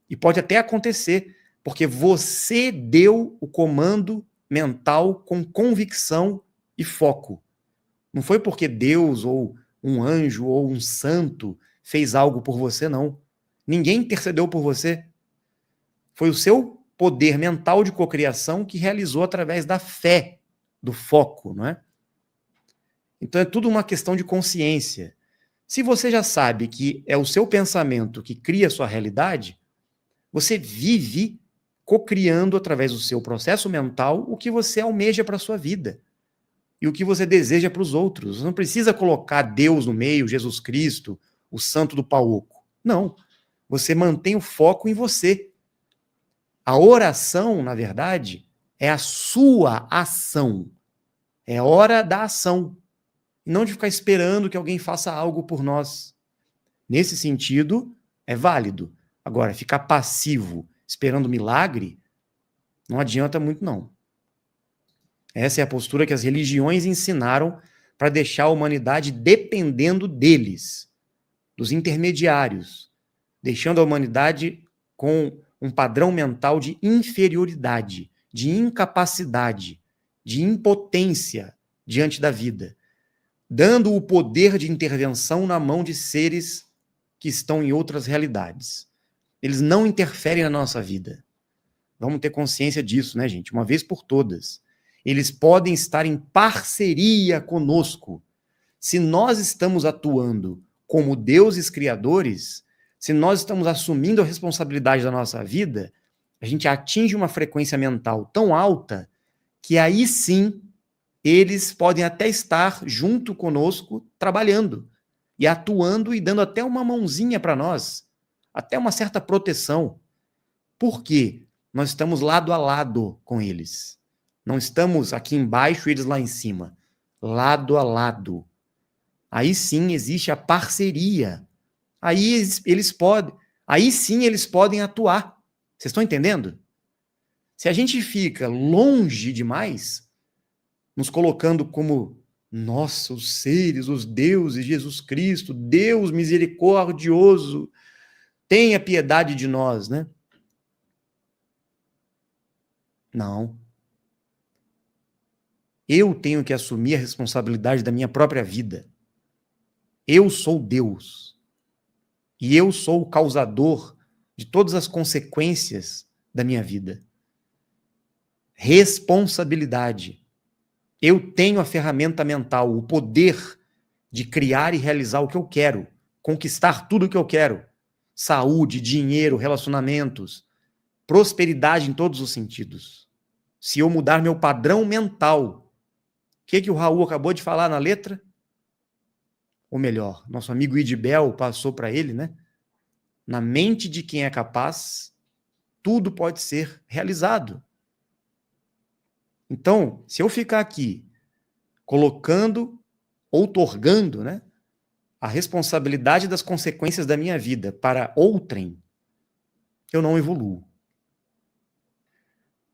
E pode até acontecer, Porque você deu o comando mental com convicção e foco. Não foi porque Deus ou um anjo ou um santo fez algo por você, não. Ninguém intercedeu por você. Foi o seu poder mental de cocriação que realizou através da fé, do foco, não é? Então é tudo uma questão de consciência. Se você já sabe que é o seu pensamento que cria a sua realidade, você vive cocriando através do seu processo mental o que você almeja para a sua vida e o que você deseja para os outros. Você não precisa colocar Deus no meio, Jesus Cristo, o santo do pau oco. Não. Você mantém o foco em você. A oração, na verdade, é a sua ação. É hora da ação. E não de ficar esperando que alguém faça algo por nós. Nesse sentido, é válido. Agora, ficar passivo, esperando milagre, não adianta muito, não. Essa é a postura que as religiões ensinaram para deixar a humanidade dependendo deles, dos intermediários, deixando a humanidade com um padrão mental de inferioridade, de incapacidade, de impotência diante da vida, dando o poder de intervenção na mão de seres que estão em outras realidades. Eles não interferem na nossa vida. Vamos ter consciência disso, né, gente? Uma vez por todas. Eles podem estar em parceria conosco. Se nós estamos atuando como deuses criadores, se nós estamos assumindo a responsabilidade da nossa vida, a gente atinge uma frequência mental tão alta que aí sim eles podem até estar junto conosco trabalhando e atuando e dando até uma mãozinha para nós, até uma certa proteção. Por quê? Nós estamos lado a lado com eles. Não estamos aqui embaixo e eles lá em cima. Lado a lado. Aí sim existe a parceria. Aí sim eles podem atuar. Vocês estão entendendo? Se a gente fica longe demais, nos colocando como, nossa, os seres, os deuses, Jesus Cristo, Deus misericordioso, tenha piedade de nós, né? Não. Eu tenho que assumir a responsabilidade da minha própria vida. Eu sou Deus. E eu sou o causador de todas as consequências da minha vida. Responsabilidade. Eu tenho a ferramenta mental, o poder de criar e realizar o que eu quero, conquistar tudo o que eu quero. Saúde, dinheiro, relacionamentos, prosperidade em todos os sentidos. Se eu mudar meu padrão mental, o que o Raul acabou de falar na letra? Ou melhor, nosso amigo Idibel passou para ele, né? Na mente de quem é capaz, tudo pode ser realizado. Então, se eu ficar aqui colocando, outorgando, né, a responsabilidade das consequências da minha vida para outrem, eu não evoluo.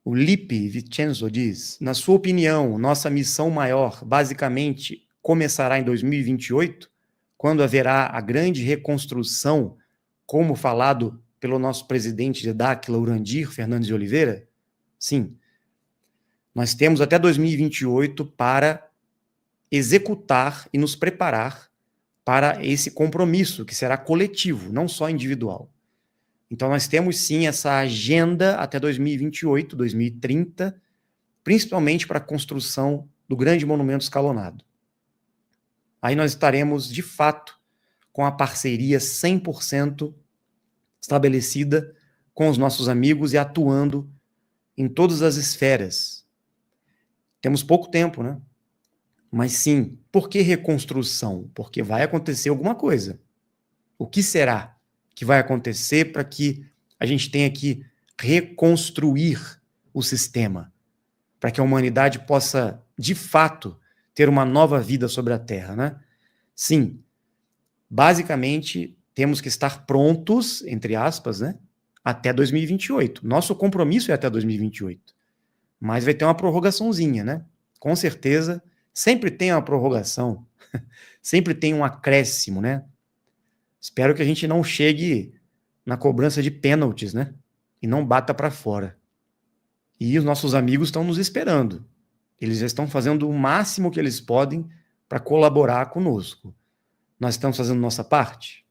O Lippe Vincenzo diz, na sua opinião, nossa missão maior, basicamente, começará em 2028, quando haverá a grande reconstrução, como falado pelo nosso presidente de Dáquila, Urandir Fernandes de Oliveira? Sim. Nós temos até 2028 para executar e nos preparar para esse compromisso, que será coletivo, não só individual. Então, nós temos, sim, essa agenda até 2028, 2030, principalmente para a construção do grande monumento escalonado. Aí nós estaremos, de fato, com a parceria 100% estabelecida com os nossos amigos e atuando em todas as esferas. Temos pouco tempo, né? Mas sim, por que reconstrução? Porque vai acontecer alguma coisa. O que será que vai acontecer para que a gente tenha que reconstruir o sistema, para que a humanidade possa, de fato, ter uma nova vida sobre a Terra, né? Sim, basicamente, temos que estar prontos, entre aspas, né, até 2028. Nosso compromisso é até 2028. Mas vai ter uma prorrogaçãozinha, né? Com certeza, sempre tem uma prorrogação, sempre tem um acréscimo, né? Espero que a gente não chegue na cobrança de pênaltis, né? e não bata para fora. E os nossos amigos estão nos esperando. Eles já estão fazendo o máximo que eles podem para colaborar conosco. Nós estamos fazendo nossa parte?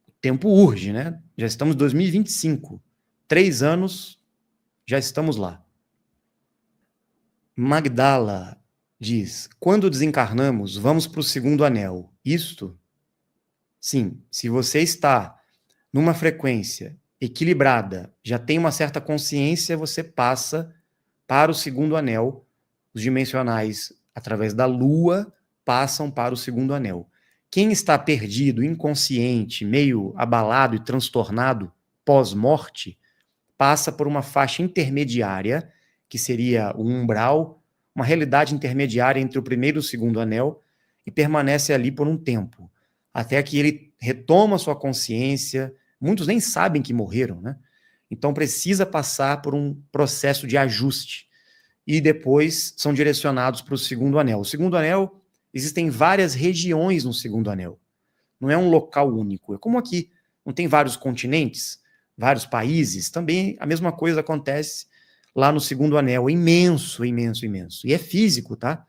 O tempo urge, né? Já estamos em 2025. 3 anos, já estamos lá. Magdala diz, quando desencarnamos, vamos para o segundo anel. Isto? Sim, se você está numa frequência equilibrada, já tem uma certa consciência, você passa para o segundo anel. Os dimensionais, através da Lua, passam para o segundo anel. Quem está perdido, inconsciente, meio abalado e transtornado pós-morte, passa por uma faixa intermediária, que seria o umbral, uma realidade intermediária entre o primeiro e o segundo anel, e permanece ali por um tempo, até que ele retoma sua consciência. Muitos nem sabem que morreram, né? Então precisa passar por um processo de ajuste, e depois são direcionados para o segundo anel. O segundo anel, existem várias regiões no segundo anel. Não é um local único. É como aqui, não tem vários continentes, vários países, também a mesma coisa acontece lá no segundo anel. É imenso, imenso, imenso. E é físico, tá?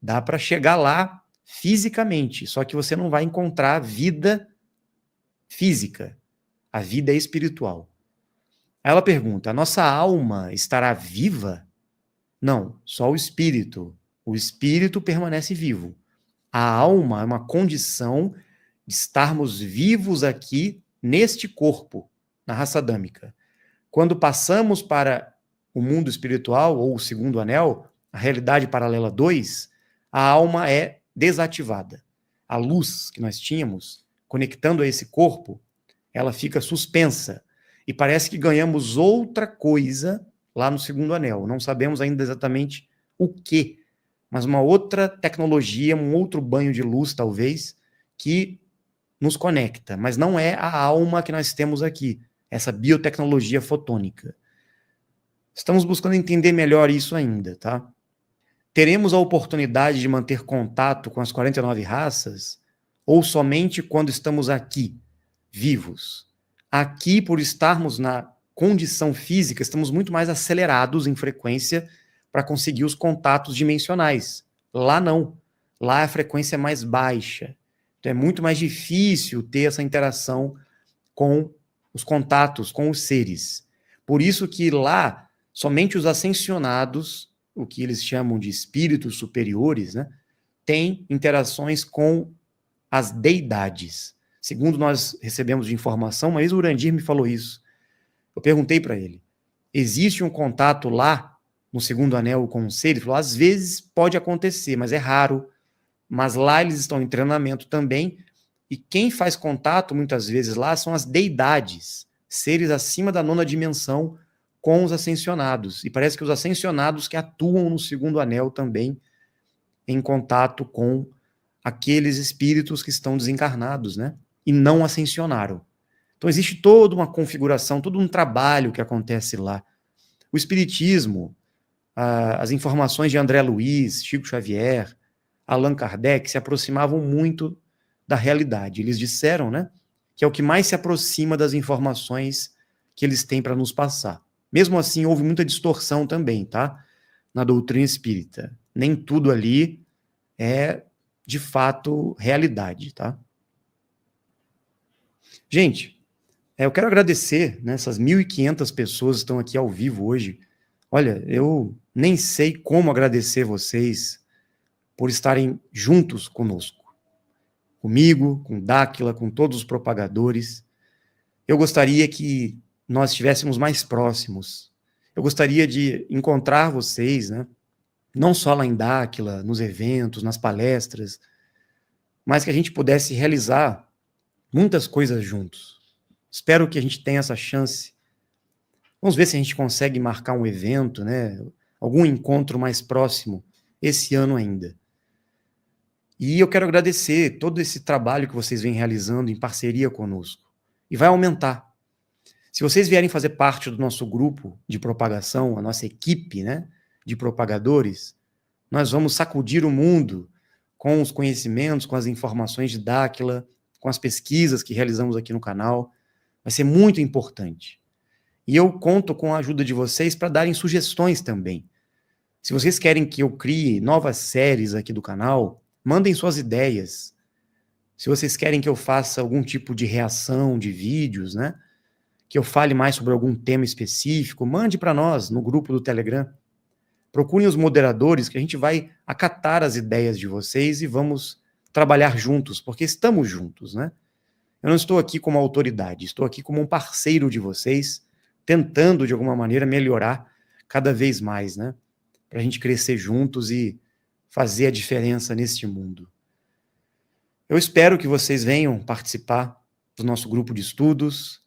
Dá para chegar lá fisicamente, só que você não vai encontrar vida física. A vida é espiritual. Ela pergunta, a nossa alma estará viva? Não, só o espírito. O espírito permanece vivo. A alma é uma condição de estarmos vivos aqui neste corpo, na raça adâmica. Quando passamos para o mundo espiritual, ou o segundo anel, a realidade paralela 2, a alma é desativada. A luz que nós tínhamos, conectando a esse corpo, ela fica suspensa. E parece que ganhamos outra coisa lá no segundo anel. Não sabemos ainda exatamente o que, mas uma outra tecnologia, um outro banho de luz, talvez, que nos conecta. Mas não é a alma que nós temos aqui, essa biotecnologia fotônica. Estamos buscando entender melhor isso ainda, tá? Teremos a oportunidade de manter contato com as 49 raças ou somente quando estamos aqui, vivos? Aqui, por estarmos na condição física, estamos muito mais acelerados em frequência para conseguir os contatos dimensionais. Lá não. Lá a frequência é mais baixa. Então é muito mais difícil ter essa interação com os contatos, com os seres. Por isso que lá, somente os ascensionados, o que eles chamam de espíritos superiores, né, têm interações com as deidades. Segundo nós recebemos de informação, uma vez o Urandir me falou isso. Eu perguntei para ele, existe um contato lá no segundo anel com um ser? Ele falou, às vezes pode acontecer, mas é raro. Mas lá eles estão em treinamento também, e quem faz contato muitas vezes lá são as deidades, seres acima da 9ª dimensão com os ascensionados. E parece que os ascensionados que atuam no segundo anel também em contato com aqueles espíritos que estão desencarnados, né? E não ascensionaram. Então existe toda uma configuração, todo um trabalho que acontece lá. O espiritismo, as informações de André Luiz, Chico Xavier, Allan Kardec se aproximavam muito da realidade. Eles disseram, né, que é o que mais se aproxima das informações que eles têm para nos passar. Mesmo assim, houve muita distorção também, tá? Na doutrina espírita. Nem tudo ali é, de fato, realidade, tá? Gente, eu quero agradecer, né, essas 1.500 pessoas que estão aqui ao vivo hoje. Olha, eu nem sei como agradecer vocês por estarem juntos conosco. Comigo, com Dáquila, com todos os propagadores. Eu gostaria que nós estivéssemos mais próximos. Eu gostaria de encontrar vocês, né, não só lá em Dáquila, nos eventos, nas palestras, mas que a gente pudesse realizar muitas coisas juntos. Espero que a gente tenha essa chance. Vamos ver se a gente consegue marcar um evento, né? Algum encontro mais próximo esse ano ainda. E eu quero agradecer todo esse trabalho que vocês vêm realizando em parceria conosco. E vai aumentar. Se vocês vierem fazer parte do nosso grupo de propagação, a nossa equipe, né, de propagadores, nós vamos sacudir o mundo com os conhecimentos, com as informações de Dáquila, com as pesquisas que realizamos aqui no canal. Vai ser muito importante. E eu conto com a ajuda de vocês para darem sugestões também. Se vocês querem que eu crie novas séries aqui do canal, mandem suas ideias. Se vocês querem que eu faça algum tipo de reação de vídeos, né? Que eu fale mais sobre algum tema específico, mande para nós no grupo do Telegram. Procurem os moderadores que a gente vai acatar as ideias de vocês e vamos trabalhar juntos, porque estamos juntos, né? Eu não estou aqui como autoridade, estou aqui como um parceiro de vocês, tentando de alguma maneira melhorar cada vez mais, né? Para a gente crescer juntos e fazer a diferença neste mundo. Eu espero que vocês venham participar do nosso grupo de estudos.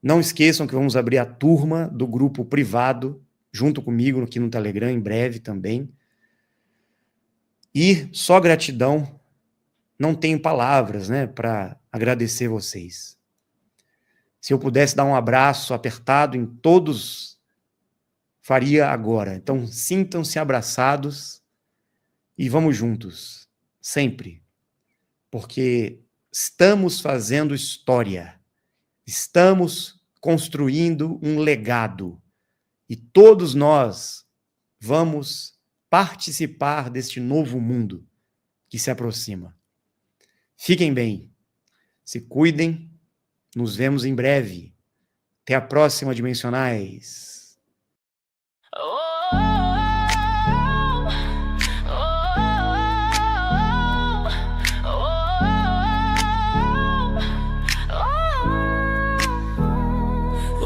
Não esqueçam que vamos abrir a turma do grupo privado, junto comigo aqui no Telegram, em breve também. E só gratidão, não tenho palavras, né, para agradecer vocês. Se eu pudesse dar um abraço apertado em todos, faria agora. Então, sintam-se abraçados e vamos juntos, sempre. Porque estamos fazendo história, estamos construindo um legado e todos nós vamos participar deste novo mundo que se aproxima. Fiquem bem, se cuidem, nos vemos em breve. Até a próxima, Dimensionais.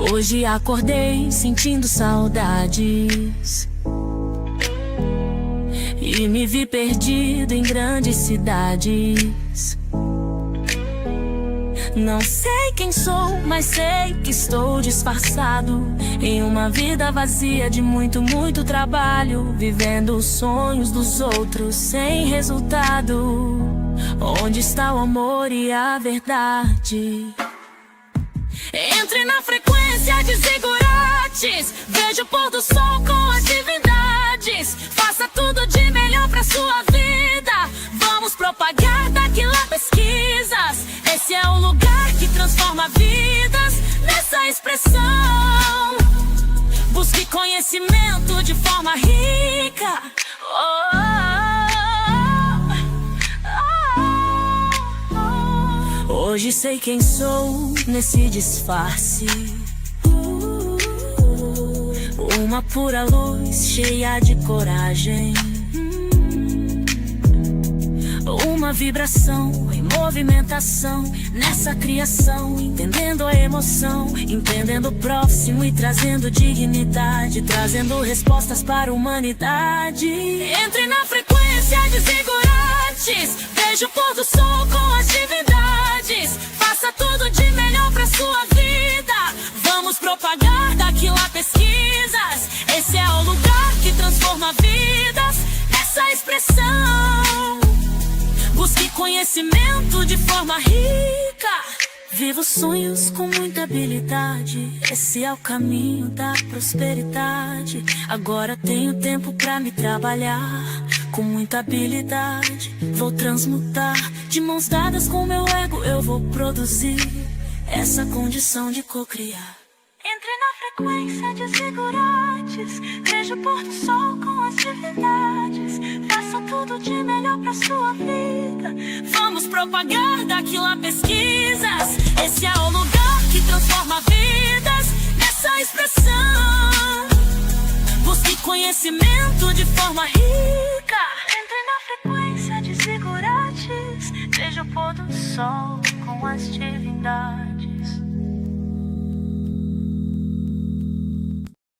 Hoje acordei sentindo saudades e me vi perdido em grandes cidades. Não sei quem sou, mas sei que estou disfarçado em uma vida vazia de muito, muito trabalho, vivendo os sonhos dos outros sem resultado. Onde está o amor e a verdade? Entre na frequência de zigurates, veja o pôr do sol com as divindades. Faça tudo de melhor pra sua vida. Vamos propagar daqui lá pesquisas. Esse é o lugar que transforma vidas. Nessa expressão, busque conhecimento de forma rica. Hoje sei quem sou nesse disfarce. Uma pura luz cheia de coragem. Uma vibração em movimentação nessa criação, entendendo a emoção, entendendo o próximo e trazendo dignidade, trazendo respostas para a humanidade. Entre na frequência de zigurates, veja o pôr do sol com as divindades. Faça tudo de melhor pra sua vida. Vamos propagar daqui lá pesquisas. Esse é o lugar que transforma vidas. Essa expressão, busque conhecimento de forma rica. Viva os sonhos com muita habilidade. Esse é o caminho da prosperidade. Agora tenho tempo pra me trabalhar com muita habilidade. Vou transmutar, de mãos dadas com meu ego eu vou produzir essa condição de cocriar. Entre na frequência de zigurates, veja o pôr do sol com as divindades. Faça tudo de melhor pra sua vida. Vamos propagar daqui lá pesquisas. Esse é o lugar que transforma vidas. Nessa expressão, busque conhecimento de forma rica. Entre na frequência de zigurates, veja o pôr do sol com as divindades.